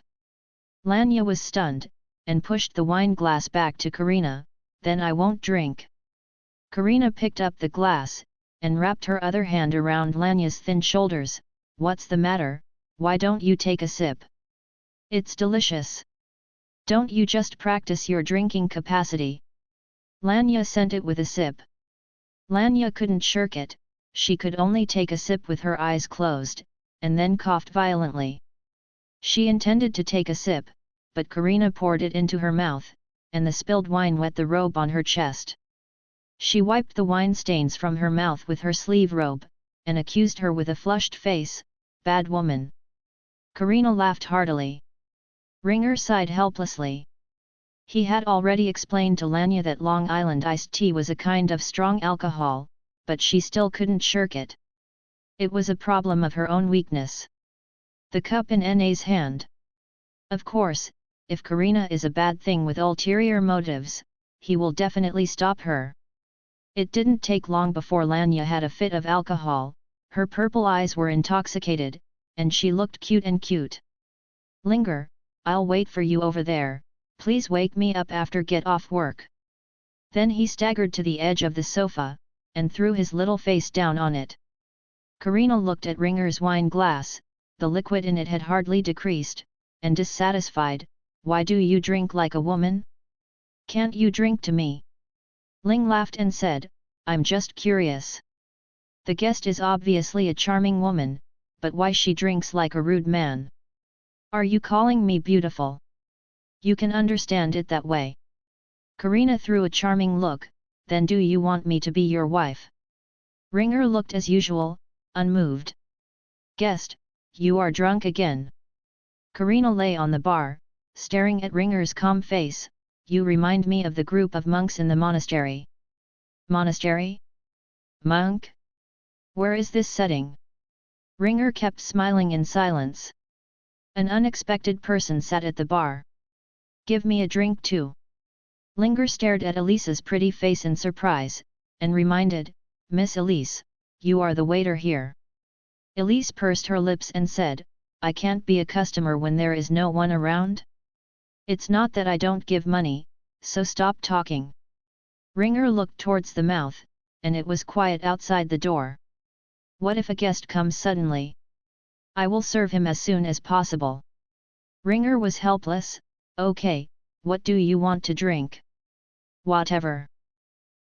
S1: Lanya was stunned, and pushed the wine glass back to Karina. Then I won't drink. Karina picked up the glass, and wrapped her other hand around Lanya's thin shoulders. What's the matter, why don't you take a sip? It's delicious. Don't you just practice your drinking capacity? Lanya sent it with a sip. Lanya couldn't shirk it, she could only take a sip with her eyes closed, and then coughed violently. She intended to take a sip, but Karina poured it into her mouth, and the spilled wine wet the robe on her chest. She wiped the wine stains from her mouth with her sleeve robe, and accused her with a flushed face, "Bad woman." Karina laughed heartily. Ringer sighed helplessly. He had already explained to Lanya that Long Island iced tea was a kind of strong alcohol, but she still couldn't shirk it. It was a problem of her own weakness. The cup in Na's hand. Of course, if Karina is a bad thing with ulterior motives, he will definitely stop her. It didn't take long before Lanya had a fit of alcohol, her purple eyes were intoxicated, and she looked cute. Linger, I'll wait for you over there, please wake me up after get off work. Then he staggered to the edge of the sofa, and threw his little face down on it. Karina looked at Ringer's wine glass, the liquid in it had hardly decreased, and dissatisfied, "Why do you drink like a woman? Can't you drink to me?" Ling laughed and said, "I'm just curious. The guest is obviously a charming woman, but why she drinks like a rude man? Are you calling me beautiful? You can understand it that way." Karina threw a charming look, "Then do you want me to be your wife?" Ringer looked as usual, unmoved. "Guest, you are drunk again." Karina lay on the bar, staring at Ringer's calm face. "You remind me of the group of monks in the monastery." "Monastery? Monk? Where is this setting?" Ringer kept smiling in silence. An unexpected person sat at the bar. "Give me a drink too." Linger stared at Elise's pretty face in surprise, and reminded, "Miss Elise, you are the waiter here." Elise pursed her lips and said, "I can't be a customer when there is no one around. It's not that I don't give money, so stop talking." Ringer looked towards the mouth, and it was quiet outside the door. "What if a guest comes suddenly? I will serve him as soon as possible." Ringer was helpless. "Okay, what do you want to drink?" "Whatever."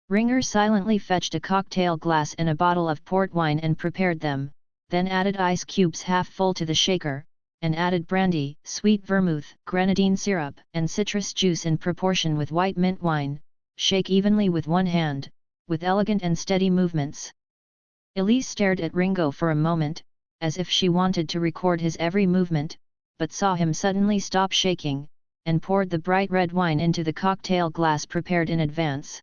S1: Ringer silently fetched a cocktail glass and a bottle of port wine and prepared them, then added ice cubes half full to the shaker, and added brandy, sweet vermouth, grenadine syrup, and citrus juice in proportion with white mint wine. Shake evenly with one hand, with elegant and steady movements. Elise stared at Ringo for a moment, as if she wanted to record his every movement, but saw him suddenly stop shaking, and poured the bright red wine into the cocktail glass prepared in advance.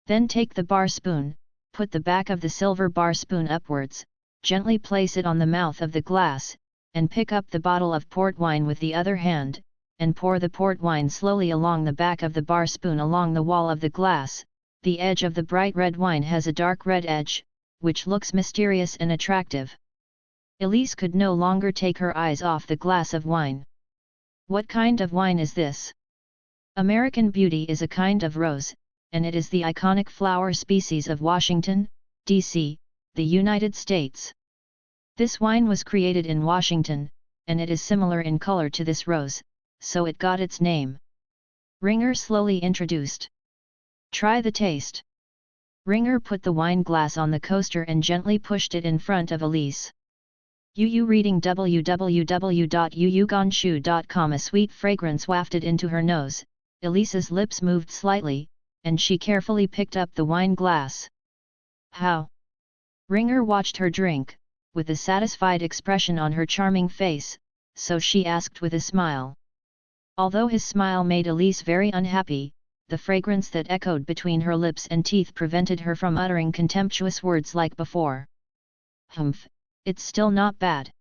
S1: Then take the bar spoon, put the back of the silver bar spoon upwards, gently place it on the mouth of the glass, and pick up the bottle of port wine with the other hand, and pour the port wine slowly along the back of the bar spoon along the wall of the glass. The edge of the bright red wine has a dark red edge, which looks mysterious and attractive. Elise could no longer take her eyes off the glass of wine. "What kind of wine is this?" American Beauty is a kind of rose, and it is the iconic flower species of Washington, D.C., the United States. This wine was created in Washington, and it is similar in color to this rose, so it got its name. Ringer slowly introduced. "Try the taste." Ringer put the wine glass on the coaster and gently pushed it in front of Elise. Reading www.yuyuganshu.com. A sweet fragrance wafted into her nose, Elise's lips moved slightly, and she carefully picked up the wine glass. "How? Ringer watched her drink, with a satisfied expression on her charming face, so she asked with a smile. Although his smile made Elise very unhappy, the fragrance that echoed between her lips and teeth prevented her from uttering contemptuous words like before. Humph, it's still not bad.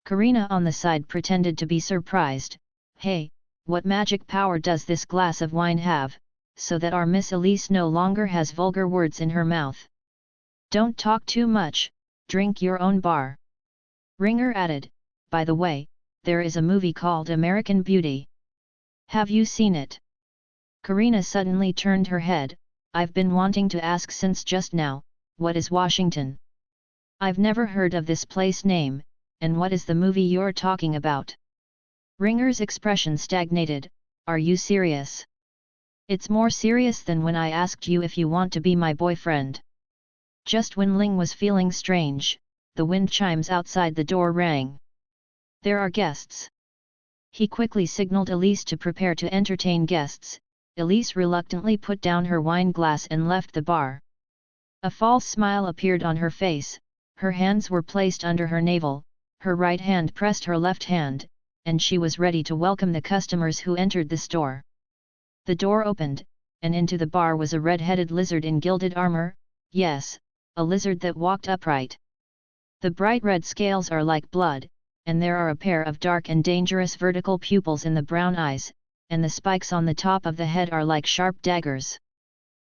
S1: Karina on the side pretended to be surprised. Hey, what magic power does this glass of wine have, so that our Miss Elise no longer has vulgar words in her mouth? Don't talk too much, drink your own bar. Ringer added, by the way, there is a movie called American Beauty. Have you seen it? Karina suddenly turned her head. I've been wanting to ask since just now, what is Washington? I've never heard of this place name, and what is the movie you're talking about? Ringer's expression stagnated. Are you serious? It's more serious than when I asked you if you want to be my boyfriend. Just when Ling was feeling strange, the wind chimes outside the door rang. There are guests. He quickly signaled Elise to prepare to entertain guests. Elise reluctantly put down her wine glass and left the bar. A false smile appeared on her face, her hands were placed under her navel, her right hand pressed her left hand, and she was ready to welcome the customers who entered the store. The door opened, and into the bar was a red-headed lizard in gilded armor, yes, a lizard that walked upright. The bright red scales are like blood, and there are a pair of dark and dangerous vertical pupils in the brown eyes, and the spikes on the top of the head are like sharp daggers.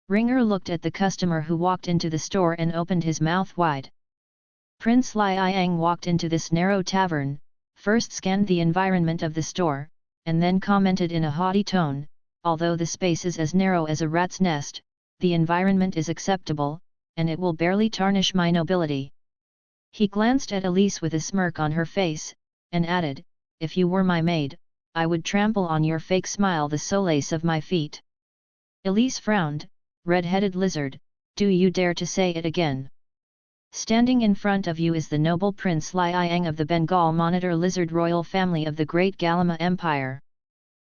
S1: Ringer looked at the customer who walked into the store and opened his mouth wide. Prince Liang walked into this narrow tavern, first scanned the environment of the store, and then commented in a haughty tone, although the space is as narrow as a rat's nest, the environment is acceptable, and it will barely tarnish my nobility. He glanced at Elise with a smirk on her face, and added, if you were my maid, I would trample on your fake smile the solace of my feet. Elise frowned. Red-headed lizard, do you dare to say it again? Standing in front of you is the noble Prince Liang of the Bengal Monitor lizard royal family of the great Galama Empire.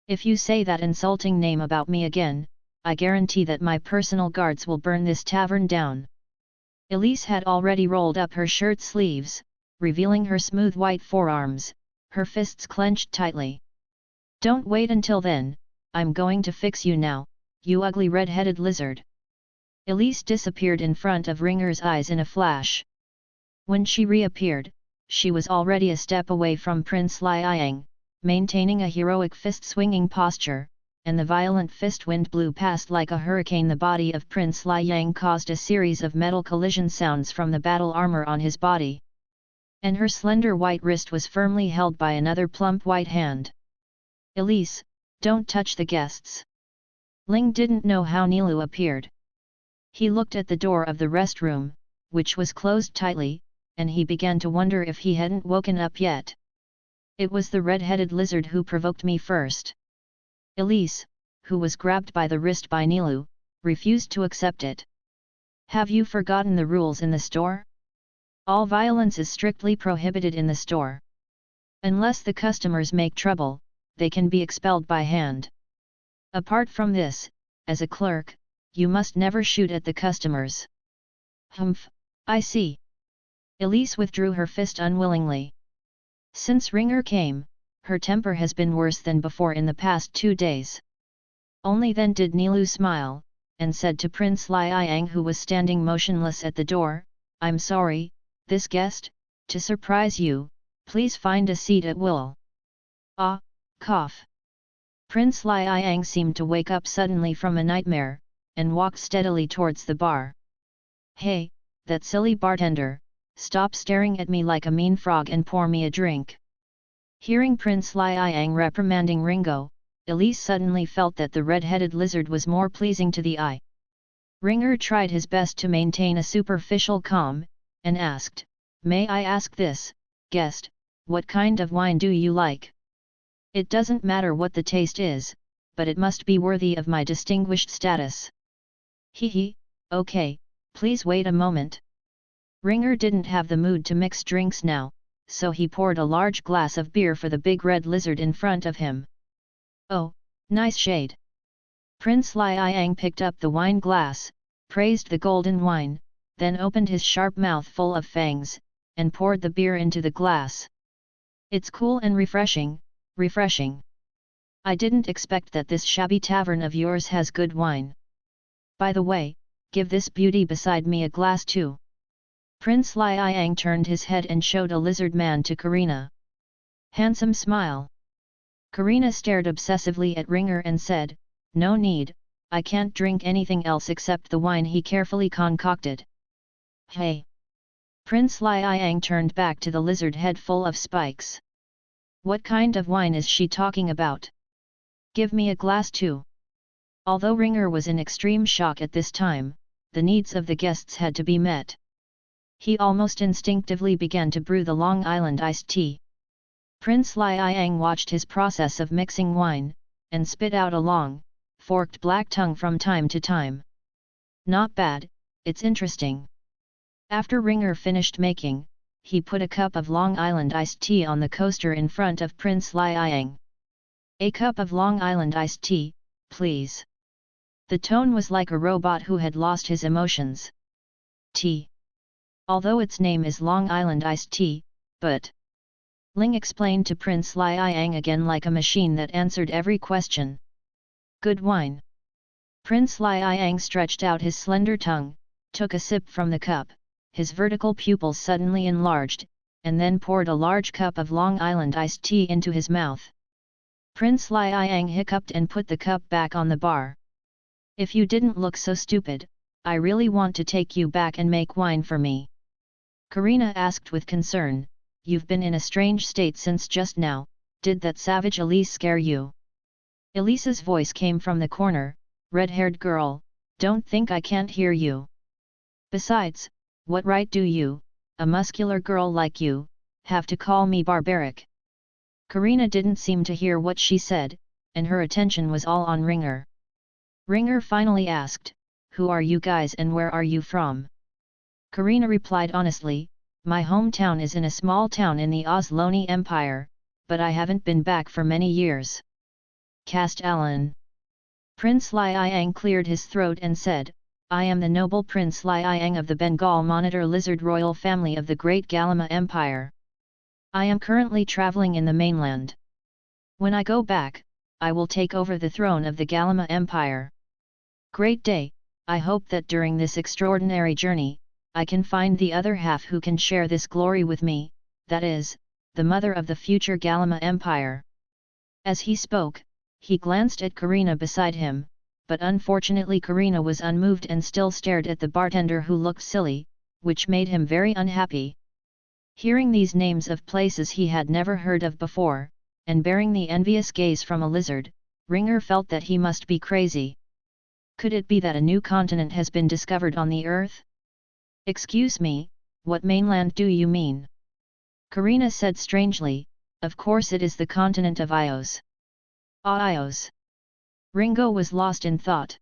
S1: If you say that insulting name about me again, I guarantee that my personal guards will burn this tavern down. Elise had already rolled up her shirt sleeves, revealing her smooth white forearms, her fists clenched tightly. Don't wait until then, I'm going to fix you now, you ugly red-headed lizard. Elise disappeared in front of Ringer's eyes in a flash. When she reappeared, she was already a step away from Prince Liang, maintaining a heroic fist-swinging posture, and the violent fist wind blew past like a hurricane. The body of Prince Liang caused a series of metal collision sounds from the battle armor on his body. And her slender white wrist was firmly held by another plump white hand. Elise, don't touch the guests. Ling didn't know how Nilu appeared. He looked at the door of the restroom, which was closed tightly, and he began to wonder if he hadn't woken up yet. It was the red-headed lizard who provoked me first. Elise, who was grabbed by the wrist by Nilu, refused to accept it. Have you forgotten the rules in the store? All violence is strictly prohibited in the store. Unless the customers make trouble, they can be expelled by hand. Apart from this, as a clerk, you must never shoot at the customers. Humph, I see. Elise withdrew her fist unwillingly. Since Ringer came, her temper has been worse than before in the past 2 days. Only then did Nilu smile, and said to Prince Liang, who was standing motionless at the door, I'm sorry, this guest, to surprise you, please find a seat at will. Ah, cough. Prince Liang seemed to wake up suddenly from a nightmare, and walked steadily towards the bar. Hey, that silly bartender, stop staring at me like a mean frog and pour me a drink. Hearing Prince Liang reprimanding Ringo, Elise suddenly felt that the red-headed lizard was more pleasing to the eye. Ringer tried his best to maintain a superficial calm, and asked, May I ask this, guest, what kind of wine do you like? It doesn't matter what the taste is, but it must be worthy of my distinguished status. Hee, okay, please wait a moment. Ringer didn't have the mood to mix drinks now, so he poured a large glass of beer for the big red lizard in front of him. Oh, nice shade. Prince Liang picked up the wine glass, praised the golden wine, then opened his sharp mouth full of fangs, and poured the beer into the glass. It's cool and refreshing, refreshing. I didn't expect that this shabby tavern of yours has good wine. By the way, give this beauty beside me a glass too. Prince Liang turned his head and showed a lizard man to Karina. Handsome smile. Karina stared obsessively at Ringer and said, "No need, I can't drink anything else except the wine he carefully concocted." Hey! Prince Liang turned back to the lizard head full of spikes. What kind of wine is she talking about? Give me a glass too. Although Ringer was in extreme shock at this time, the needs of the guests had to be met. He almost instinctively began to brew the Long Island iced tea. Prince Liang watched his process of mixing wine, and spit out a long, forked black tongue from time to time. Not bad, it's interesting. After Ringer finished making, he put a cup of Long Island iced tea on the coaster in front of Prince Liang. A cup of Long Island iced tea, please. The tone was like a robot who had lost his emotions. Tea. Although its name is Long Island iced tea, but... Ling explained to Prince Liang again like a machine that answered every question. Good wine. Prince Liang stretched out his slender tongue, took a sip from the cup, his vertical pupils suddenly enlarged, and then poured a large cup of Long Island iced tea into his mouth. Prince Liang hiccuped and put the cup back on the bar. If you didn't look so stupid, I really want to take you back and make wine for me. Karina asked with concern, you've been in a strange state since just now, did that savage Elise scare you? Elise's voice came from the corner, red-haired girl, don't think I can't hear you. Besides, what right do you, a muscular girl like you, have to call me barbaric? Karina didn't seem to hear what she said, and her attention was all on Ringer. Ringer finally asked, who are you guys and where are you from? Karina replied honestly, my hometown is in a small town in the Osloni Empire, but I haven't been back for many years. Cast Allen. Prince Liang cleared his throat and said, I am the noble Prince Liang of the Bengal Monitor Lizard royal family of the Great Galama Empire. I am currently traveling in the mainland. When I go back, I will take over the throne of the Galama Empire. Great day, I hope that during this extraordinary journey, I can find the other half who can share this glory with me, that is, the mother of the future Galama Empire. As he spoke, he glanced at Karina beside him, but unfortunately Karina was unmoved and still stared at the bartender who looked silly, which made him very unhappy. Hearing these names of places he had never heard of before, and bearing the envious gaze from a lizard, Ringer felt that he must be crazy. Could it be that a new continent has been discovered on the earth? Excuse me, what mainland do you mean? Karina said strangely, of course it is the continent of Ios. Ios. Ringo was lost in thought.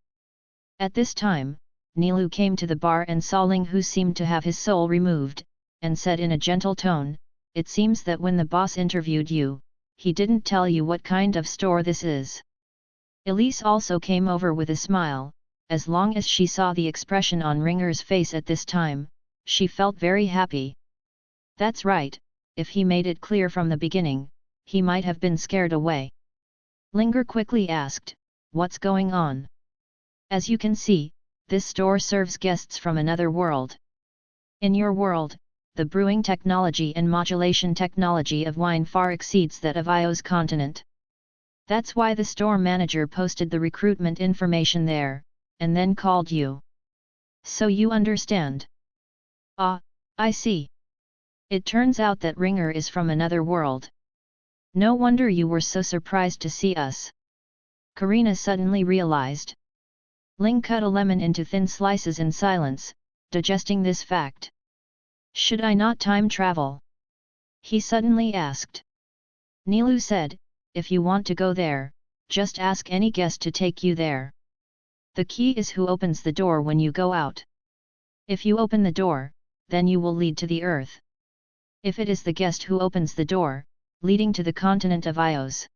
S1: At this time, Nilu came to the bar and saw Ling, who seemed to have his soul removed, and said in a gentle tone, it seems that when the boss interviewed you, he didn't tell you what kind of store this is. Elise also came over with a smile. As long as she saw the expression on Ringer's face at this time, she felt very happy. That's right, if he made it clear from the beginning, he might have been scared away. Linger quickly asked, what's going on? As you can see, this store serves guests from another world. In your world, the brewing technology and modulation technology of wine far exceeds that of Ios continent. That's why the store manager posted the recruitment information there, and then called you. So you understand? Ah, I see. It turns out that Ringer is from another world. No wonder you were so surprised to see us. Karina suddenly realized. Ling cut a lemon into thin slices in silence, digesting this fact. Should I not time travel? He suddenly asked. Nilu said, if you want to go there, just ask any guest to take you there. The key is who opens the door when you go out. If you open the door, then you will lead to the earth. If it is the guest who opens the door, leading to the continent of Ios.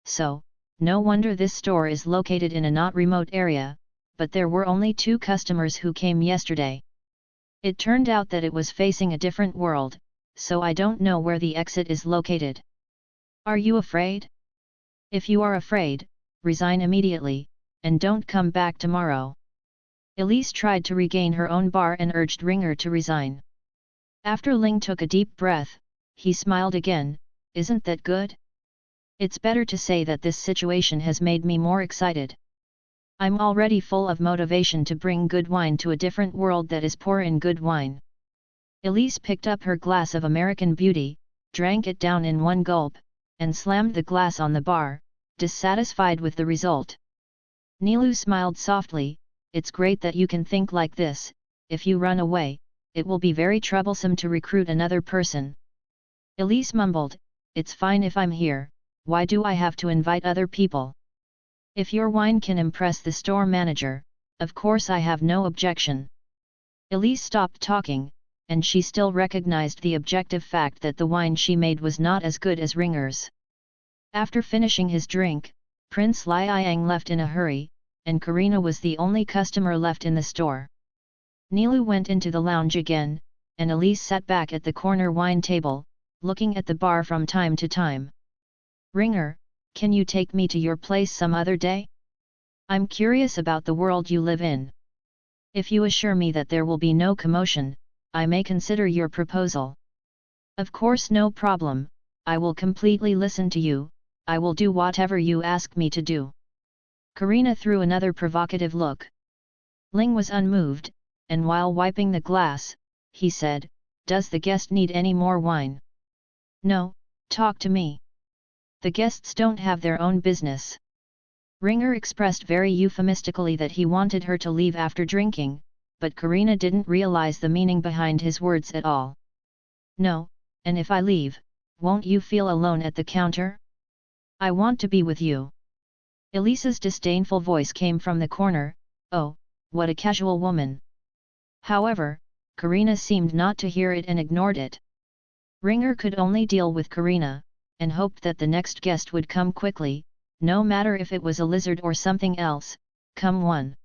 S1: So, no wonder this store is located in a not remote area, but there were only 2 customers who came yesterday. It turned out that it was facing a different world, so I don't know where the exit is located. Are you afraid? If you are afraid, resign immediately, and don't come back tomorrow. Elise tried to regain her own bar and urged Ringer to resign. After Ling took a deep breath, he smiled again. Isn't that good? It's better to say that this situation has made me more excited. I'm already full of motivation to bring good wine to a different world that is poor in good wine. Elise picked up her glass of American Beauty, drank it down in one gulp, and slammed the glass on the bar, dissatisfied with the result. Nilu smiled softly. It's great that you can think like this. If you run away, it will be very troublesome to recruit another person. Elise mumbled, it's fine if I'm here, why do I have to invite other people? If your wine can impress the store manager, of course I have no objection. Elise stopped talking, and she still recognized the objective fact that the wine she made was not as good as Ringer's. After finishing his drink, Prince Liang left in a hurry, and Karina was the only customer left in the store. Nilu went into the lounge again, and Elise sat back at the corner wine table, looking at the bar from time to time. Ringer, can you take me to your place some other day? I'm curious about the world you live in. If you assure me that there will be no commotion, I may consider your proposal. Of course, no problem, I will completely listen to you, I will do whatever you ask me to do. Karina threw another provocative look. Ling was unmoved, and while wiping the glass, he said, does the guest need any more wine? No, talk to me. The guests don't have their own business. Ringer expressed very euphemistically that he wanted her to leave after drinking, but Karina didn't realize the meaning behind his words at all. No, and if I leave, won't you feel alone at the counter? I want to be with you. Elise's disdainful voice came from the corner, oh, what a casual woman. However, Karina seemed not to hear it and ignored it. Ringer could only deal with Karina, and hoped that the next guest would come quickly, no matter if it was a lizard or something else, come one.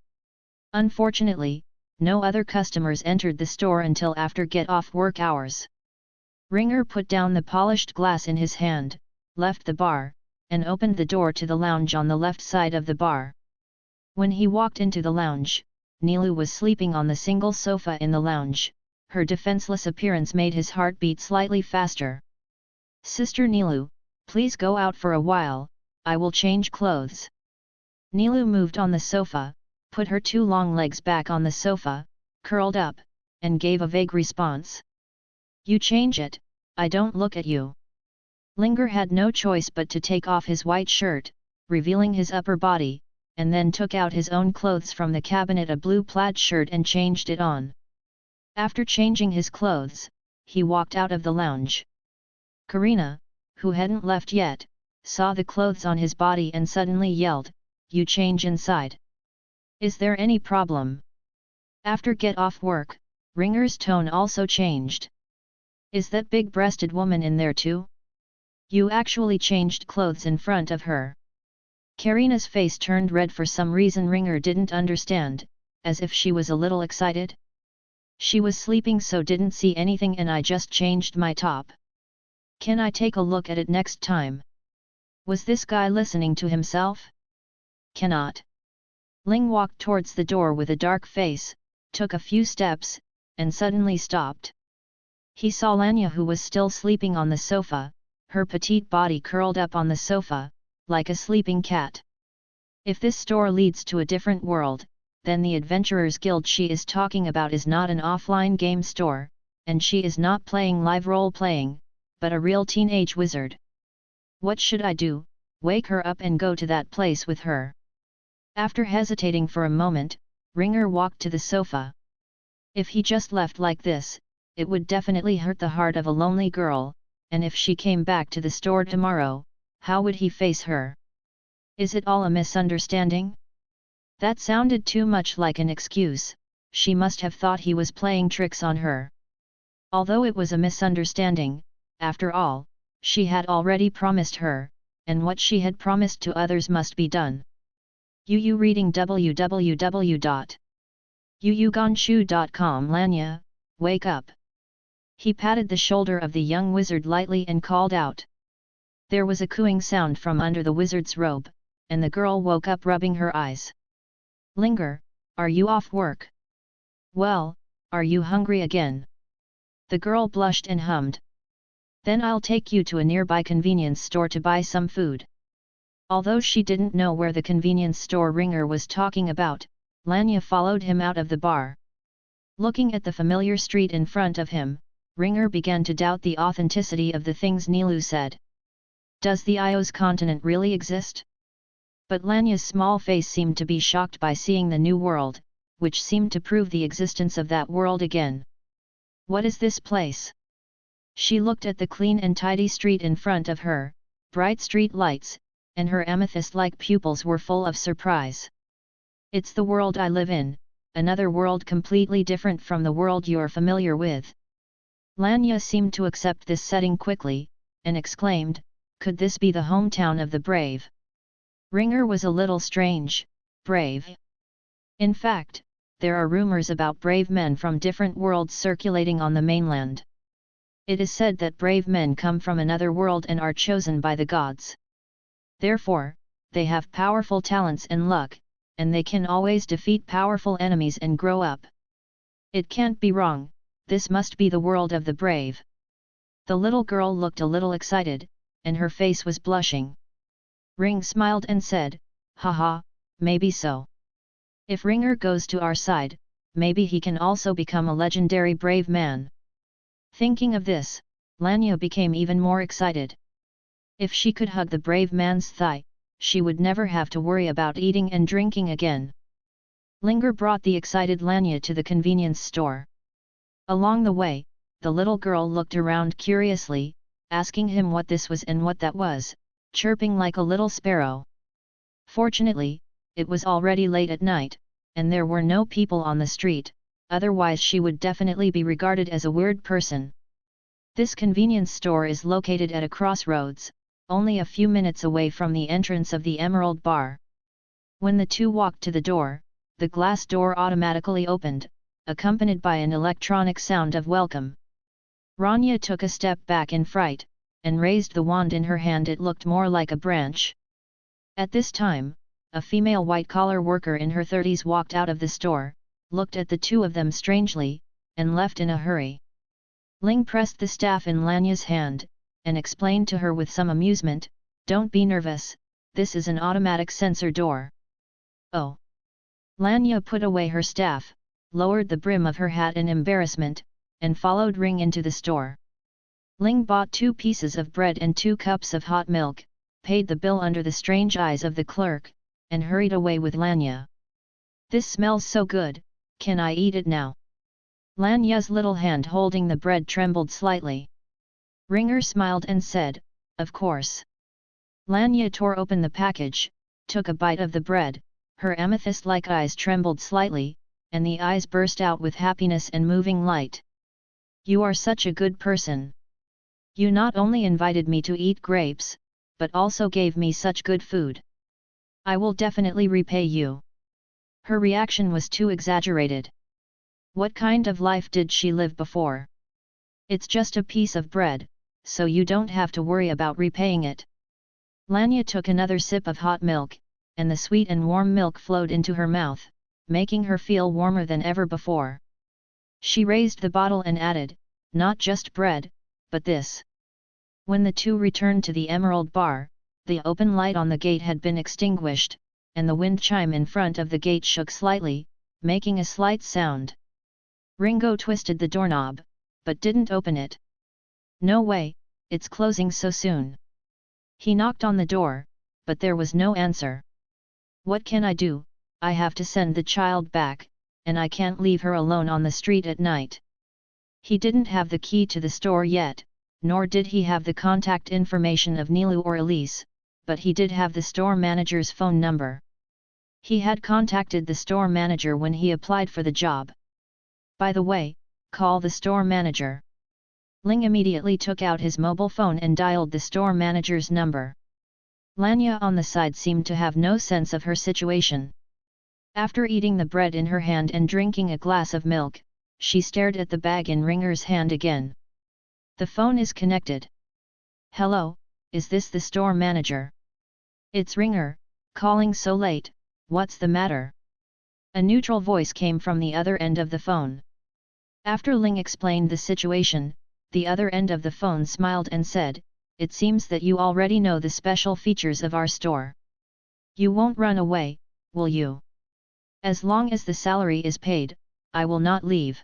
S1: Unfortunately, no other customers entered the store until after get-off work hours. Ringer put down the polished glass in his hand, left the bar, and opened the door to the lounge on the left side of the bar. When he walked into the lounge, Nilu was sleeping on the single sofa in the lounge. Her defenseless appearance made his heart beat slightly faster. Sister Nilu, please go out for a while, I will change clothes. Nilu moved on the sofa, put her two long legs back on the sofa, curled up, and gave a vague response. You change it, I don't look at you. Linger had no choice but to take off his white shirt, revealing his upper body, and then took out his own clothes from the cabinet, a blue plaid shirt, and changed it on. After changing his clothes, he walked out of the lounge. Karina, who hadn't left yet, saw the clothes on his body and suddenly yelled, you change inside. Is there any problem? After get off work, Ringer's tone also changed. Is that big-breasted woman in there too? You actually changed clothes in front of her. Karina's face turned red for some reason Ringer didn't understand, as if she was a little excited. She was sleeping so didn't see anything and I just changed my top. Can I take a look at it next time? Was this guy listening to himself? Cannot. Ling walked towards the door with a dark face, took a few steps, and suddenly stopped. He saw Lanya, who was still sleeping on the sofa, her petite body curled up on the sofa, like a sleeping cat. If this store leads to a different world, then the Adventurers Guild she is talking about is not an offline game store, and she is not playing live role-playing, but a real teenage wizard. What should I do? Wake her up and go to that place with her. After hesitating for a moment, Ringer walked to the sofa. If he just left like this, it would definitely hurt the heart of a lonely girl, and if she came back to the store tomorrow, how would he face her? Is it all a misunderstanding? That sounded too much like an excuse. She must have thought he was playing tricks on her. Although it was a misunderstanding, after all, she had already promised her, and what she had promised to others must be done. Yu reading www.yuyuganshu.com Lanya, wake up." He patted the shoulder of the young wizard lightly and called out. There was a cooing sound from under the wizard's robe, and the girl woke up rubbing her eyes. "Linger, are you off work? Well, are you hungry again?" The girl blushed and hummed. "Then I'll take you to a nearby convenience store to buy some food." Although she didn't know where the convenience store Ringer was talking about, Lanya followed him out of the bar. Looking at the familiar street in front of him, Ringer began to doubt the authenticity of the things Nilu said. Does the Ios continent really exist? But Lanya's small face seemed to be shocked by seeing the new world, which seemed to prove the existence of that world again. What is this place? She looked at the clean and tidy street in front of her, bright street lights, and her amethyst-like pupils were full of surprise. It's the world I live in, another world completely different from the world you're familiar with. Lanya seemed to accept this setting quickly, and exclaimed, could this be the hometown of the brave? Ringer was a little strange. Brave? In fact, there are rumors about brave men from different worlds circulating on the mainland. It is said that brave men come from another world and are chosen by the gods. Therefore, they have powerful talents and luck, and they can always defeat powerful enemies and grow up. It can't be wrong, this must be the world of the brave. The little girl looked a little excited, and her face was blushing. Ring smiled and said, haha, maybe so. If Ringer goes to our side, maybe he can also become a legendary brave man. Thinking of this, Lanya became even more excited. If she could hug the brave man's thigh, she would never have to worry about eating and drinking again. Linger brought the excited Lanya to the convenience store. Along the way, the little girl looked around curiously, asking him what this was and what that was, chirping like a little sparrow. Fortunately, it was already late at night, and there were no people on the street, otherwise she would definitely be regarded as a weird person. This convenience store is located at a crossroads, only a few minutes away from the entrance of the Emerald Bar. When the two walked to the door, the glass door automatically opened, accompanied by an electronic sound of welcome. Rania took a step back in fright, and raised the wand in her hand. It looked more like a branch. At this time, a female white-collar worker in her 30s walked out of the store, looked at the two of them strangely, and left in a hurry. Ling pressed the staff in Lanya's hand, and explained to her with some amusement, "Don't be nervous, this is an automatic sensor door." "Oh." Lanya put away her staff, lowered the brim of her hat in embarrassment, and followed Ring into the store. Ling bought 2 pieces of bread and 2 cups of hot milk, paid the bill under the strange eyes of the clerk, and hurried away with Lanya. "This smells so good, can I eat it now?" Lanya's little hand holding the bread trembled slightly. Ringer smiled and said, "Of course." Lanya tore open the package, took a bite of the bread, her amethyst-like eyes trembled slightly, and the eyes burst out with happiness and moving light. "You are such a good person. You not only invited me to eat grapes, but also gave me such good food. I will definitely repay you." Her reaction was too exaggerated. What kind of life did she live before? It's just a piece of bread, so you don't have to worry about repaying it. Lanya took another sip of hot milk, and the sweet and warm milk flowed into her mouth, making her feel warmer than ever before. She raised the bottle and added, "Not just bread, but this." When the two returned to the Emerald Bar, the open light on the gate had been extinguished, and the wind chime in front of the gate shook slightly, making a slight sound. Ringo twisted the doorknob, but didn't open it. "No way, it's closing so soon." He knocked on the door, but there was no answer. "What can I do? I have to send the child back, and I can't leave her alone on the street at night." He didn't have the key to the store yet, nor did he have the contact information of Nilu or Elise, but he did have the store manager's phone number. He had contacted the store manager when he applied for the job. "By the way, call the store manager." Ling immediately took out his mobile phone and dialed the store manager's number. Lanya on the side seemed to have no sense of her situation. After eating the bread in her hand and drinking a glass of milk, she stared at the bag in Ringer's hand again. The phone is connected. Hello, is this the store manager? It's Ringer, calling so late, what's the matter? A neutral voice came from the other end of the phone. After Ling explained the situation, the other end of the phone smiled and said, "It seems that you already know the special features of our store. You won't run away, will you? As long as the salary is paid, I will not leave."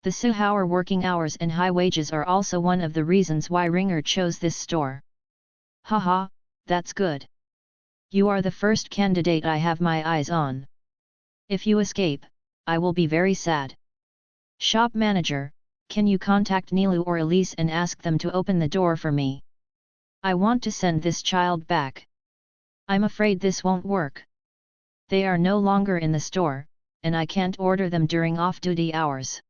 S1: The 6-hour working hours and high wages are also one of the reasons why Ringer chose this store. Haha, that's good. You are the first candidate I have my eyes on. If you escape, I will be very sad. Shop manager, can you contact Nilu or Elise and ask them to open the door for me? I want to send this child back. I'm afraid this won't work. They are no longer in the store, and I can't order them during off-duty hours.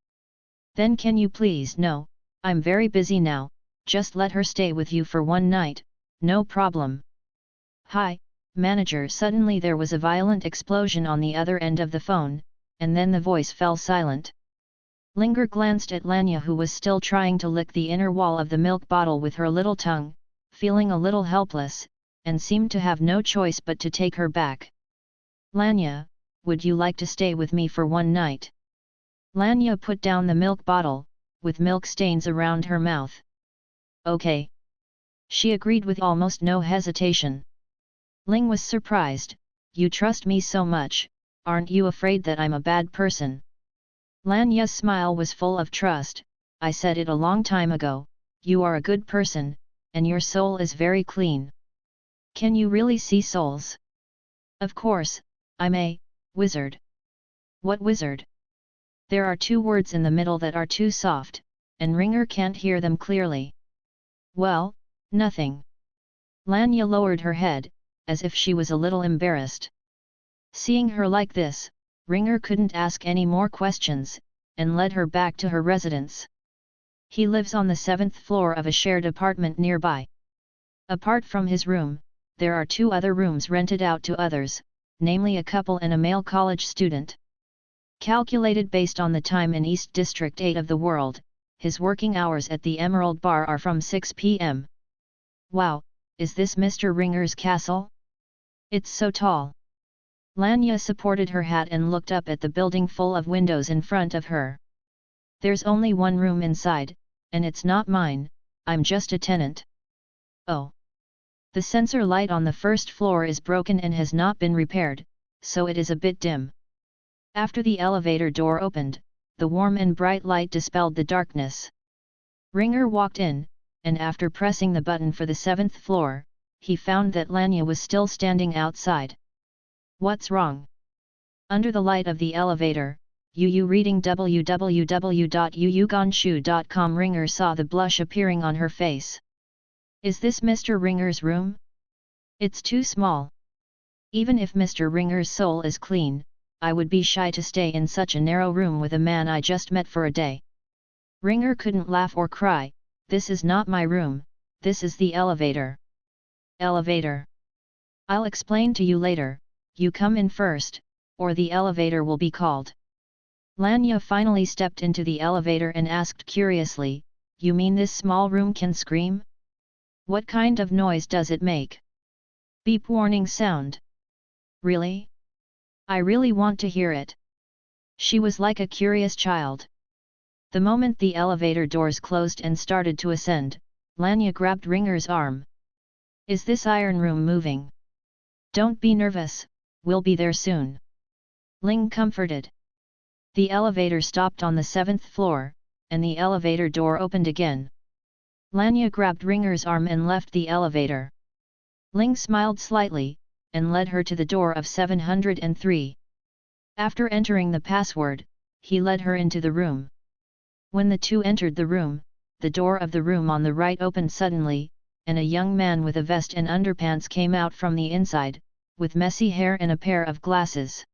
S1: Then can you please? No, I'm very busy now, just let her stay with you for one night, no problem. Hi, manager. Suddenly there was a violent explosion on the other end of the phone, and then the voice fell silent. Linger glanced at Lanya, who was still trying to lick the inner wall of the milk bottle with her little tongue, feeling a little helpless, and seemed to have no choice but to take her back. Lanya, would you like to stay with me for one night? Lanya put down the milk bottle, with milk stains around her mouth. Okay. She agreed with almost no hesitation. Ling was surprised. You trust me so much, aren't you afraid that I'm a bad person? Lanya's smile was full of trust. I said it a long time ago, you are a good person, and your soul is very clean. Can you really see souls? Of course, I'm a wizard. What wizard? There are two words in the middle that are too soft, and Ringer can't hear them clearly. Well, nothing. Lanya lowered her head, as if she was a little embarrassed. Seeing her like this, Ringer couldn't ask any more questions, and led her back to her residence. He lives on the 7th floor of a shared apartment nearby. Apart from his room, there are 2 other rooms rented out to others, namely a couple and a male college student. Calculated based on the time in East District 8 of the world, his working hours at the Emerald Bar are from 6 p.m. Wow, is this Mr. Ringer's castle? It's so tall. Lanya supported her hat and looked up at the building full of windows in front of her. There's only one room inside, and it's not mine, I'm just a tenant. Oh. The sensor light on the first floor is broken and has not been repaired, so it is a bit dim. After the elevator door opened, the warm and bright light dispelled the darkness. Ringer walked in, and after pressing the button for the 7th floor, he found that Lanya was still standing outside. What's wrong? Under the light of the elevator, Yu reading www.yuyuganshu.com. Ringer saw the blush appearing on her face. Is this Mr. Ringer's room? It's too small. Even if Mr. Ringer's soul is clean, I would be shy to stay in such a narrow room with a man I just met for a day. Ringer couldn't laugh or cry. This is not my room, this is the elevator. Elevator. I'll explain to you later. You come in first, or the elevator will be called. Lanya finally stepped into the elevator and asked curiously, you mean this small room can scream? What kind of noise does it make? Beep warning sound. Really? I really want to hear it. She was like a curious child. The moment the elevator doors closed and started to ascend, Lanya grabbed Ringer's arm. Is this iron room moving? Don't be nervous. We'll be there soon. Ling comforted. The elevator stopped on the 7th floor, and the elevator door opened again. Lanya grabbed Ringer's arm and left the elevator. Ling smiled slightly, and led her to the door of 703. After entering the password, he led her into the room. When the two entered the room, the door of the room on the right opened suddenly, and a young man with a vest and underpants came out from the inside, with messy hair and a pair of glasses.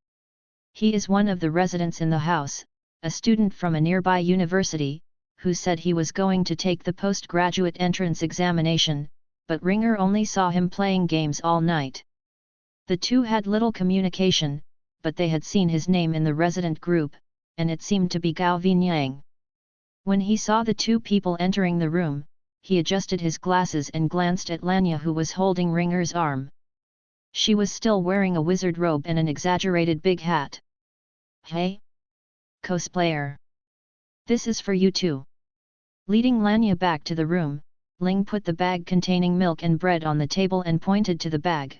S1: He is one of the residents in the house, a student from a nearby university, who said he was going to take the postgraduate entrance examination, but Ringer only saw him playing games all night. The two had little communication, but they had seen his name in the resident group, and it seemed to be Gao Vinyang. When he saw the two people entering the room, he adjusted his glasses and glanced at Lanya, who was holding Ringer's arm. She was still wearing a wizard robe and an exaggerated big hat. "Hey, cosplayer! This is for you too." Leading Lanya back to the room, Ling put the bag containing milk and bread on the table and pointed to the bag.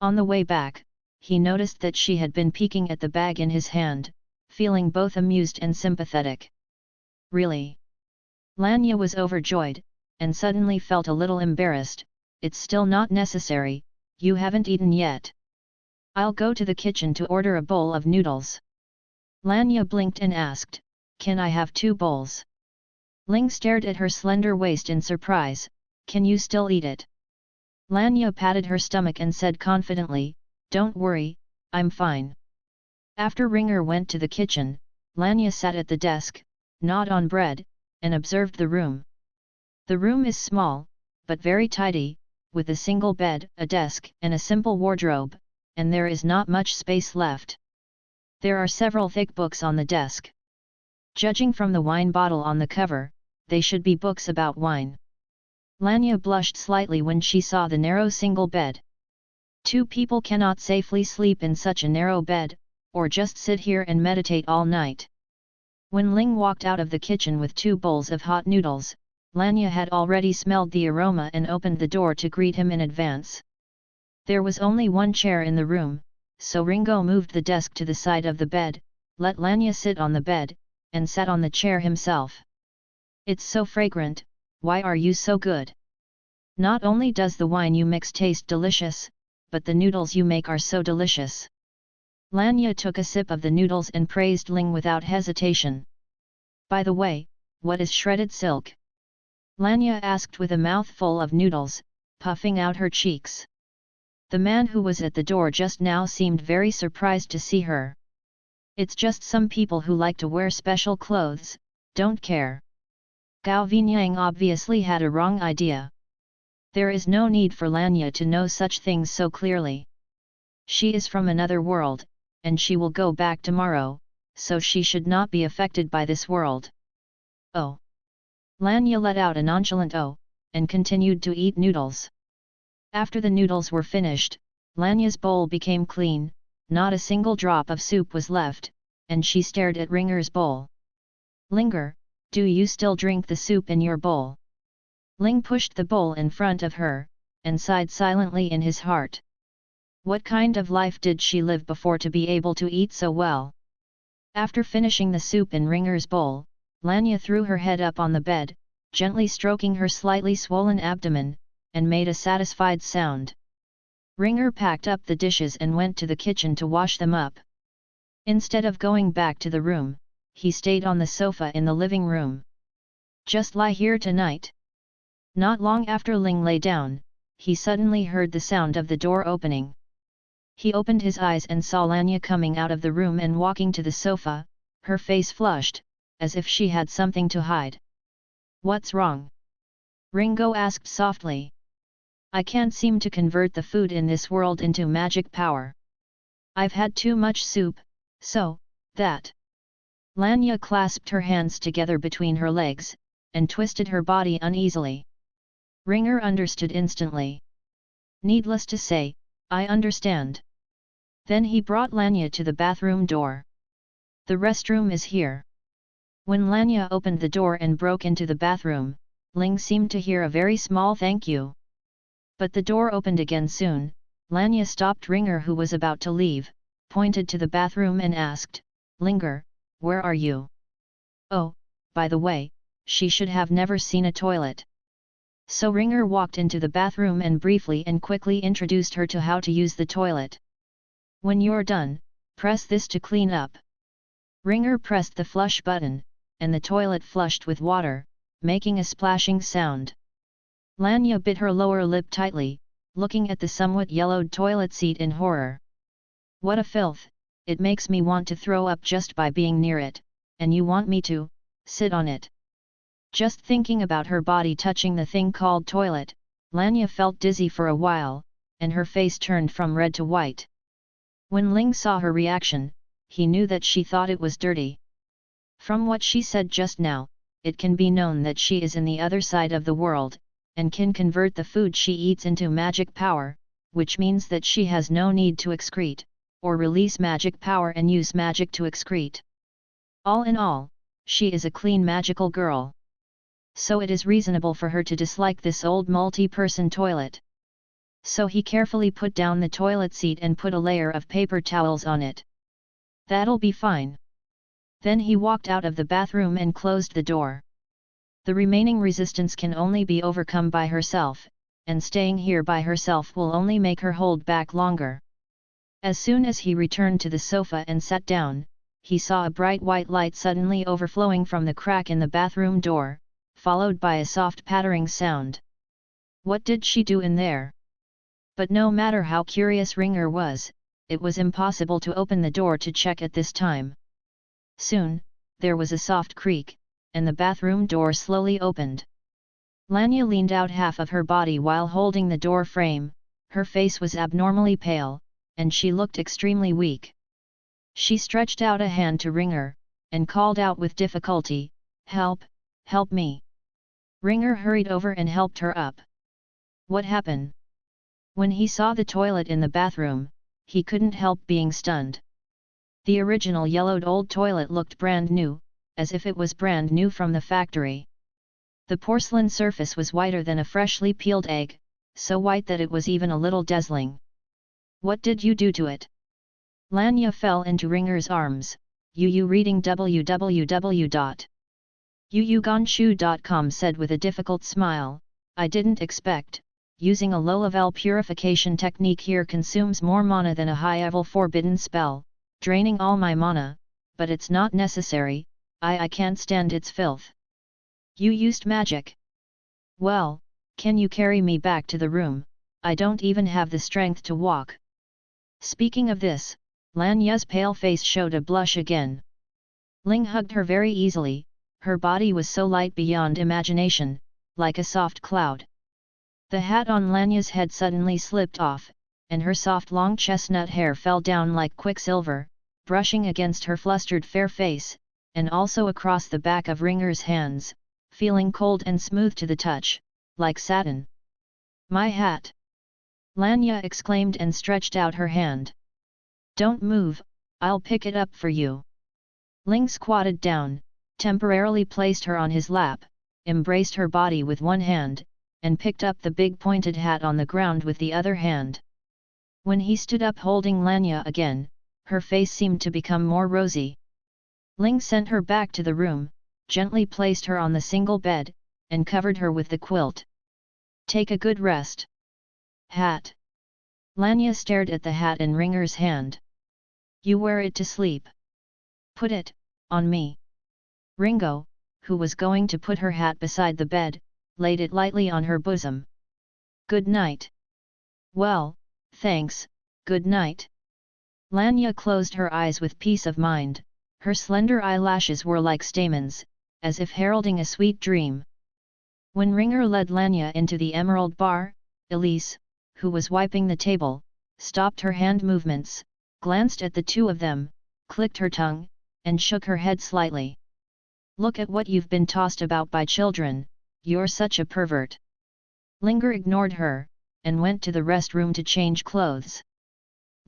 S1: On the way back, he noticed that she had been peeking at the bag in his hand, feeling both amused and sympathetic. "Really?" Lanya was overjoyed, and suddenly felt a little embarrassed. "It's still not necessary, you haven't eaten yet. I'll go to the kitchen to order a bowl of noodles." Lanya blinked and asked, "Can I have 2 bowls?" Ling stared at her slender waist in surprise. "Can you still eat it?" Lanya patted her stomach and said confidently, "Don't worry, I'm fine." After Ringer went to the kitchen, Lanya sat at the desk, gnawed on bread, and observed the room. The room is small, but very tidy, with a single bed, a desk, and a simple wardrobe, and there is not much space left. There are several thick books on the desk. Judging from the wine bottle on the cover, they should be books about wine. Lanya blushed slightly when she saw the narrow single bed. 2 people cannot safely sleep in such a narrow bed, or just sit here and meditate all night. When Ling walked out of the kitchen with 2 bowls of hot noodles, Lanya had already smelled the aroma and opened the door to greet him in advance. There was only 1 chair in the room, so Ringo moved the desk to the side of the bed, let Lanya sit on the bed, and sat on the chair himself. "It's so fragrant, why are you so good? Not only does the wine you mix taste delicious, but the noodles you make are so delicious." Lanya took a sip of the noodles and praised Ling without hesitation. "By the way, what is shredded silk?" Lanya asked with a mouthful of noodles, puffing out her cheeks. The man who was at the door just now seemed very surprised to see her. "It's just some people who like to wear special clothes, don't care." Gao Vinyang obviously had a wrong idea. There is no need for Lanya to know such things so clearly. She is from another world, and she will go back tomorrow, so she should not be affected by this world. "Oh!" Lanya let out a nonchalant "oh," and continued to eat noodles. After the noodles were finished, Lanya's bowl became clean, not a single drop of soup was left, and she stared at Ringer's bowl. "Linger, do you still drink the soup in your bowl?" Ling pushed the bowl in front of her, and sighed silently in his heart. What kind of life did she live before to be able to eat so well? After finishing the soup in Ringer's bowl, Lanya threw her head up on the bed, gently stroking her slightly swollen abdomen, and made a satisfied sound. Ringer packed up the dishes and went to the kitchen to wash them up. Instead of going back to the room, he stayed on the sofa in the living room. "Just lie here tonight." Not long after Ling lay down, he suddenly heard the sound of the door opening. He opened his eyes and saw Lanya coming out of the room and walking to the sofa, her face flushed, as if she had something to hide. "What's wrong?" Ringo asked softly. "I can't seem to convert the food in this world into magic power. I've had too much soup, so, that." Lanya clasped her hands together between her legs, and twisted her body uneasily. Ringer understood instantly. "Needless to say, I understand." Then he brought Lanya to the bathroom door. "The restroom is here." When Lanya opened the door and broke into the bathroom, Ling seemed to hear a very small "thank you." But the door opened again soon. Lanya stopped Ringer, who was about to leave, pointed to the bathroom and asked, "Linger, where are you?" "Oh, by the way, she should have never seen a toilet." So Ringer walked into the bathroom and briefly and quickly introduced her to how to use the toilet. "When you're done, press this to clean up." Ringer pressed the flush button, and the toilet flushed with water, making a splashing sound. Lanya bit her lower lip tightly, looking at the somewhat yellowed toilet seat in horror. "What a filth, it makes me want to throw up just by being near it, and you want me to sit on it." Just thinking about her body touching the thing called toilet, Lanya felt dizzy for a while, and her face turned from red to white. When Ling saw her reaction, he knew that she thought it was dirty. From what she said just now, it can be known that she is in the other side of the world, and can convert the food she eats into magic power, which means that she has no need to excrete, or release magic power and use magic to excrete. All in all, she is a clean magical girl. So it is reasonable for her to dislike this old multi-person toilet. So he carefully put down the toilet seat and put a layer of paper towels on it. That'll be fine. Then he walked out of the bathroom and closed the door. The remaining resistance can only be overcome by herself, and staying here by herself will only make her hold back longer. As soon as he returned to the sofa and sat down, he saw a bright white light suddenly overflowing from the crack in the bathroom door, followed by a soft pattering sound. What did she do in there? But no matter how curious Ringer was, it was impossible to open the door to check at this time. Soon, there was a soft creak, and the bathroom door slowly opened. Lanya leaned out half of her body while holding the door frame. Her face was abnormally pale, and she looked extremely weak. She stretched out a hand to Ringer, and called out with difficulty, "Help, help me." Ringer hurried over and helped her up. What happened? When he saw the toilet in the bathroom, he couldn't help being stunned. The original yellowed old toilet looked brand new, as if it was brand new from the factory. The porcelain surface was whiter than a freshly peeled egg, so white that it was even a little dazzling. What did you do to it? Lanya fell into Ringer's arms. Yu reading www.yuyuganshu.com said with a difficult smile, I didn't expect. Using a low-level purification technique here consumes more mana than a high-level forbidden spell, draining all my mana, but it's not necessary, I can't stand its filth. You used magic. Well, can you carry me back to the room? I don't even have the strength to walk. Speaking of this, Lanya's pale face showed a blush again. Ling hugged her very easily, her body was so light beyond imagination, like a soft cloud. The hat on Lanya's head suddenly slipped off, and her soft long chestnut hair fell down like quicksilver, brushing against her flustered fair face, and also across the back of Ringer's hands, feeling cold and smooth to the touch, like satin. My hat! Lanya exclaimed and stretched out her hand. Don't move, I'll pick it up for you. Ling squatted down, temporarily placed her on his lap, embraced her body with one hand, and picked up the big pointed hat on the ground with the other hand. When he stood up holding Lanya again, her face seemed to become more rosy. Ling sent her back to the room, gently placed her on the single bed, and covered her with the quilt. Take a good rest. Hat. Lanya stared at the hat in Ringer's hand. You wear it to sleep. Put it on me. Ringo, who was going to put her hat beside the bed, laid it lightly on her bosom. Good night. Well, thanks, good night. Lanya closed her eyes with peace of mind, her slender eyelashes were like stamens, as if heralding a sweet dream. When Ringer led Lanya into the emerald bar, Elise, who was wiping the table, stopped her hand movements, glanced at the two of them, clicked her tongue, and shook her head slightly. Look at what you've been tossed about by children, you're such a pervert. Linger ignored her, and went to the restroom to change clothes.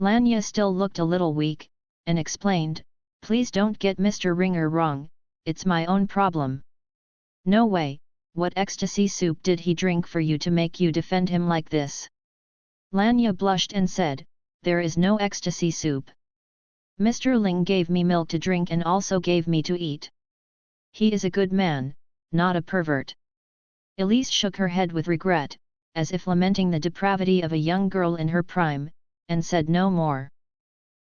S1: Lanya still looked a little weak, and explained, Please don't get Mr. Ringer wrong, it's my own problem. No way, what ecstasy soup did he drink for you to make you defend him like this? Lanya blushed and said, There is no ecstasy soup. Mr. Ling gave me milk to drink and also gave me to eat. He is a good man, not a pervert. Elise shook her head with regret, as if lamenting the depravity of a young girl in her prime, and said no more.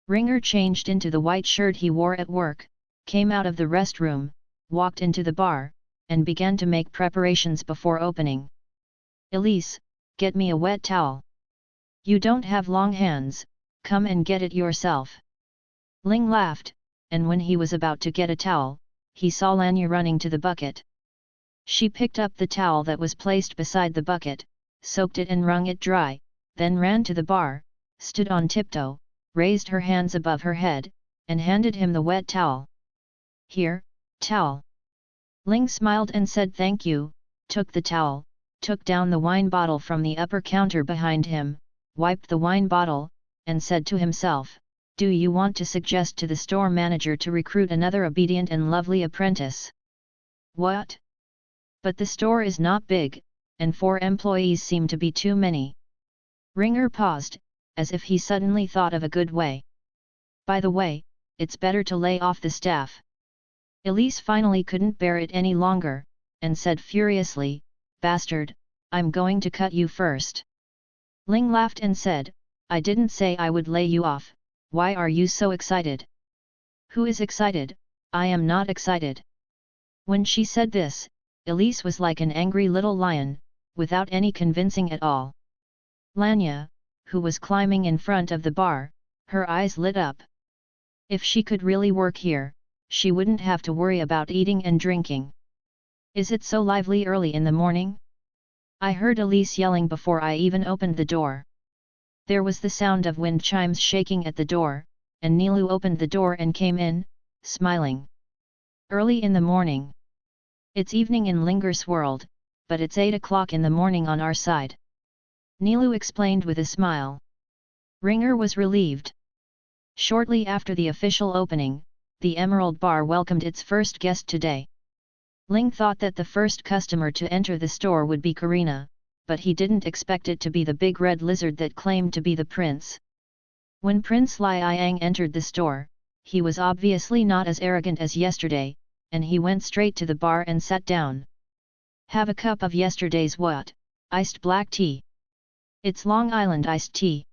S1: Ringer changed into the white shirt he wore at work, came out of the restroom, walked into the bar, and began to make preparations before opening. Elise, get me a wet towel. You don't have long hands, come and get it yourself. Ling laughed, and when he was about to get a towel, he saw Lanya running to the bucket. She picked up the towel that was placed beside the bucket, soaked it and wrung it dry, then ran to the bar, stood on tiptoe, raised her hands above her head, and handed him the wet towel. Here, Towel. Ling smiled and said thank you, took the towel, took down the wine bottle from the upper counter behind him, wiped the wine bottle, and said to himself, do you want to suggest to the store manager to recruit another obedient and lovely apprentice? What? But the store is not big, and 4 employees seem to be too many. Ringer paused, as if he suddenly thought of a good way. By the way, it's better to lay off the staff. Elise finally couldn't bear it any longer, and said furiously, bastard, I'm going to cut you first. Ling laughed and said, I didn't say I would lay you off, why are you so excited? Who is excited? I am not excited. When she said this, Elise was like an angry little lion, without any convincing at all. Lanya, who was climbing in front of the bar, her eyes lit up. If she could really work here, she wouldn't have to worry about eating and drinking. Is it so lively early in the morning? I heard Elise yelling before I even opened the door. There was the sound of wind chimes shaking at the door, and Nilu opened the door and came in, smiling. Early in the morning. It's evening in Linger's world, but it's 8 o'clock in the morning on our side. Nilu explained with a smile. Ringer was relieved. Shortly after the official opening, the Emerald Bar welcomed its first guest today. Ling thought that the first customer to enter the store would be Karina, but he didn't expect it to be the big red lizard that claimed to be the prince. When Prince Liang entered the store, he was obviously not as arrogant as yesterday, and he went straight to the bar and sat down. Have a cup of yesterday's what? Iced black tea. It's Long Island iced tea.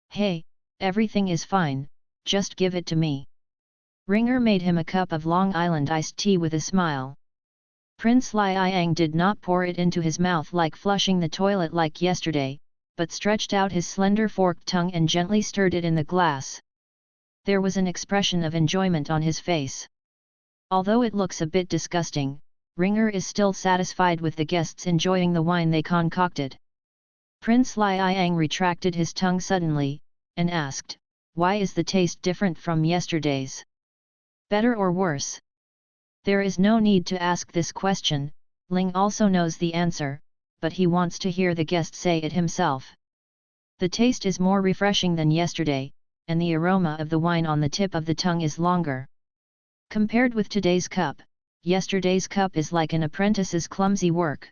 S1: Hey, everything is fine, just give it to me. Ringer made him a cup of Long Island iced tea with a smile. Prince Liang did not pour it into his mouth like flushing the toilet like yesterday, but stretched out his slender forked tongue and gently stirred it in the glass. There was an expression of enjoyment on his face. Although it looks a bit disgusting, Ringer is still satisfied with the guests enjoying the wine they concocted. Prince Liang retracted his tongue suddenly, and asked, why is the taste different from yesterday's? Better or worse? There is no need to ask this question, Ling also knows the answer, but he wants to hear the guest say it himself. The taste is more refreshing than yesterday, and the aroma of the wine on the tip of the tongue is longer. Compared with today's cup, yesterday's cup is like an apprentice's clumsy work.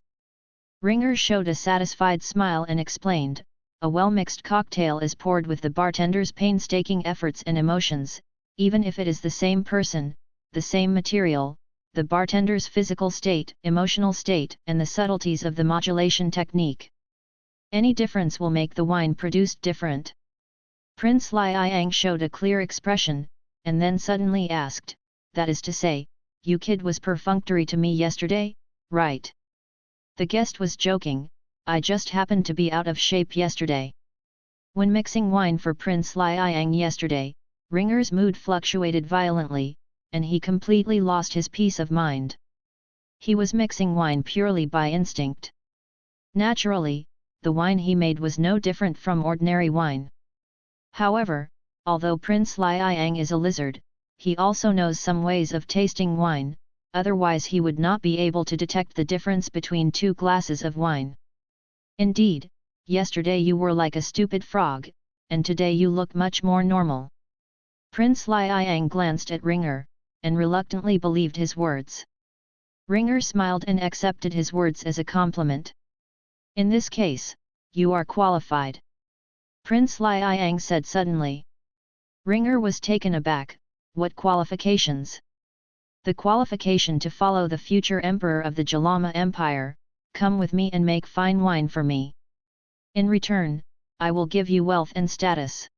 S1: Ringer showed a satisfied smile and explained, a well-mixed cocktail is poured with the bartender's painstaking efforts and emotions, even if it is the same person, the same material, the bartender's physical state, emotional state, and the subtleties of the modulation technique. Any difference will make the wine produced different. Prince Liang showed a clear expression, and then suddenly asked, that is to say, you kid was perfunctory to me yesterday, right? The guest was joking, I just happened to be out of shape yesterday. When mixing wine for Prince Liang yesterday, Ringer's mood fluctuated violently, and he completely lost his peace of mind. He was mixing wine purely by instinct. Naturally, the wine he made was no different from ordinary wine. However, although Prince Liang is a lizard, he also knows some ways of tasting wine, otherwise he would not be able to detect the difference between 2 glasses of wine. Indeed, yesterday you were like a stupid frog, and today you look much more normal. Prince Liang glanced at Ringer, and reluctantly believed his words. Ringer smiled and accepted his words as a compliment. In this case, you are qualified. Prince Liang said suddenly. Ringer was taken aback, what qualifications? The qualification to follow the future emperor of the Jalama Empire, come with me and make fine wine for me. In return, I will give you wealth and status.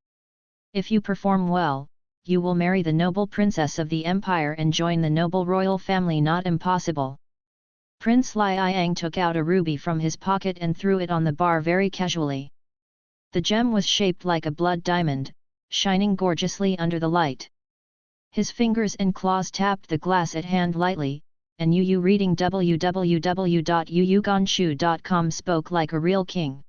S1: If you perform well, you will marry the noble princess of the empire and join the noble royal family. Not impossible. Prince Liang took out a ruby from his pocket and threw it on the bar very casually. The gem was shaped like a blood diamond, shining gorgeously under the light. His fingers and claws tapped the glass at hand lightly, and Yu reading www.yuyuganshu.com spoke like a real king.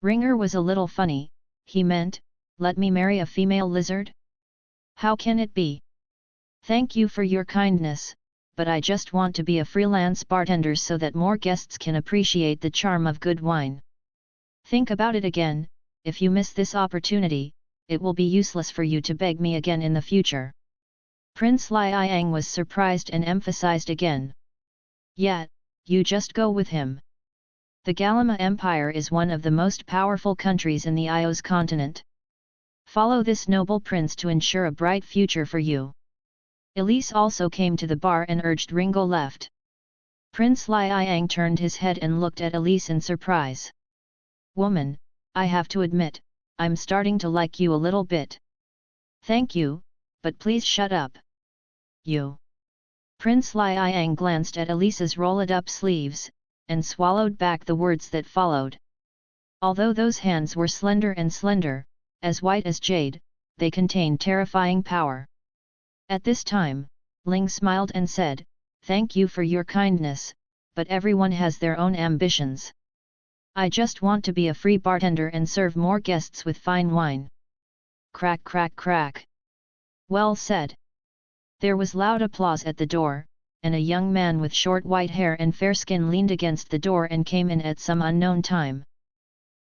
S1: Ringer was a little funny, he meant, let me marry a female lizard? How can it be? Thank you for your kindness, but I just want to be a freelance bartender so that more guests can appreciate the charm of good wine. Think about it again, if you miss this opportunity, it will be useless for you to beg me again in the future. Prince Liang was surprised and emphasized again. Yet, you just go with him. The Galama Empire is one of the most powerful countries in the Ios continent. Follow this noble prince to ensure a bright future for you. Elise also came to the bar and urged Ringo left. Prince Liang turned his head and looked at Elise in surprise. Woman, I have to admit, I'm starting to like you a little bit. Thank you, but please shut up. You. Prince Liang glanced at Elise's rolled-up sleeves, and swallowed back the words that followed. Although those hands were slender, as white as jade, they contained terrifying power. At this time, Ling smiled and said, "Thank you for your kindness, but everyone has their own ambitions. I just want to be a free bartender and serve more guests with fine wine." Crack crack crack. Well said. There was loud applause at the door, and a young man with short white hair and fair skin leaned against the door and came in at some unknown time.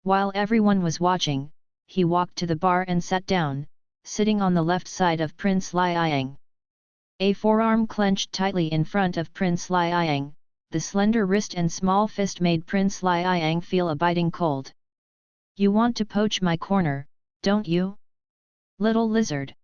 S1: While everyone was watching, he walked to the bar and sat down, sitting on the left side of Prince Liang. A forearm clenched tightly in front of Prince Liang, the slender wrist and small fist made Prince Liang feel a biting cold. "You want to poach my corner, don't you? Little lizard."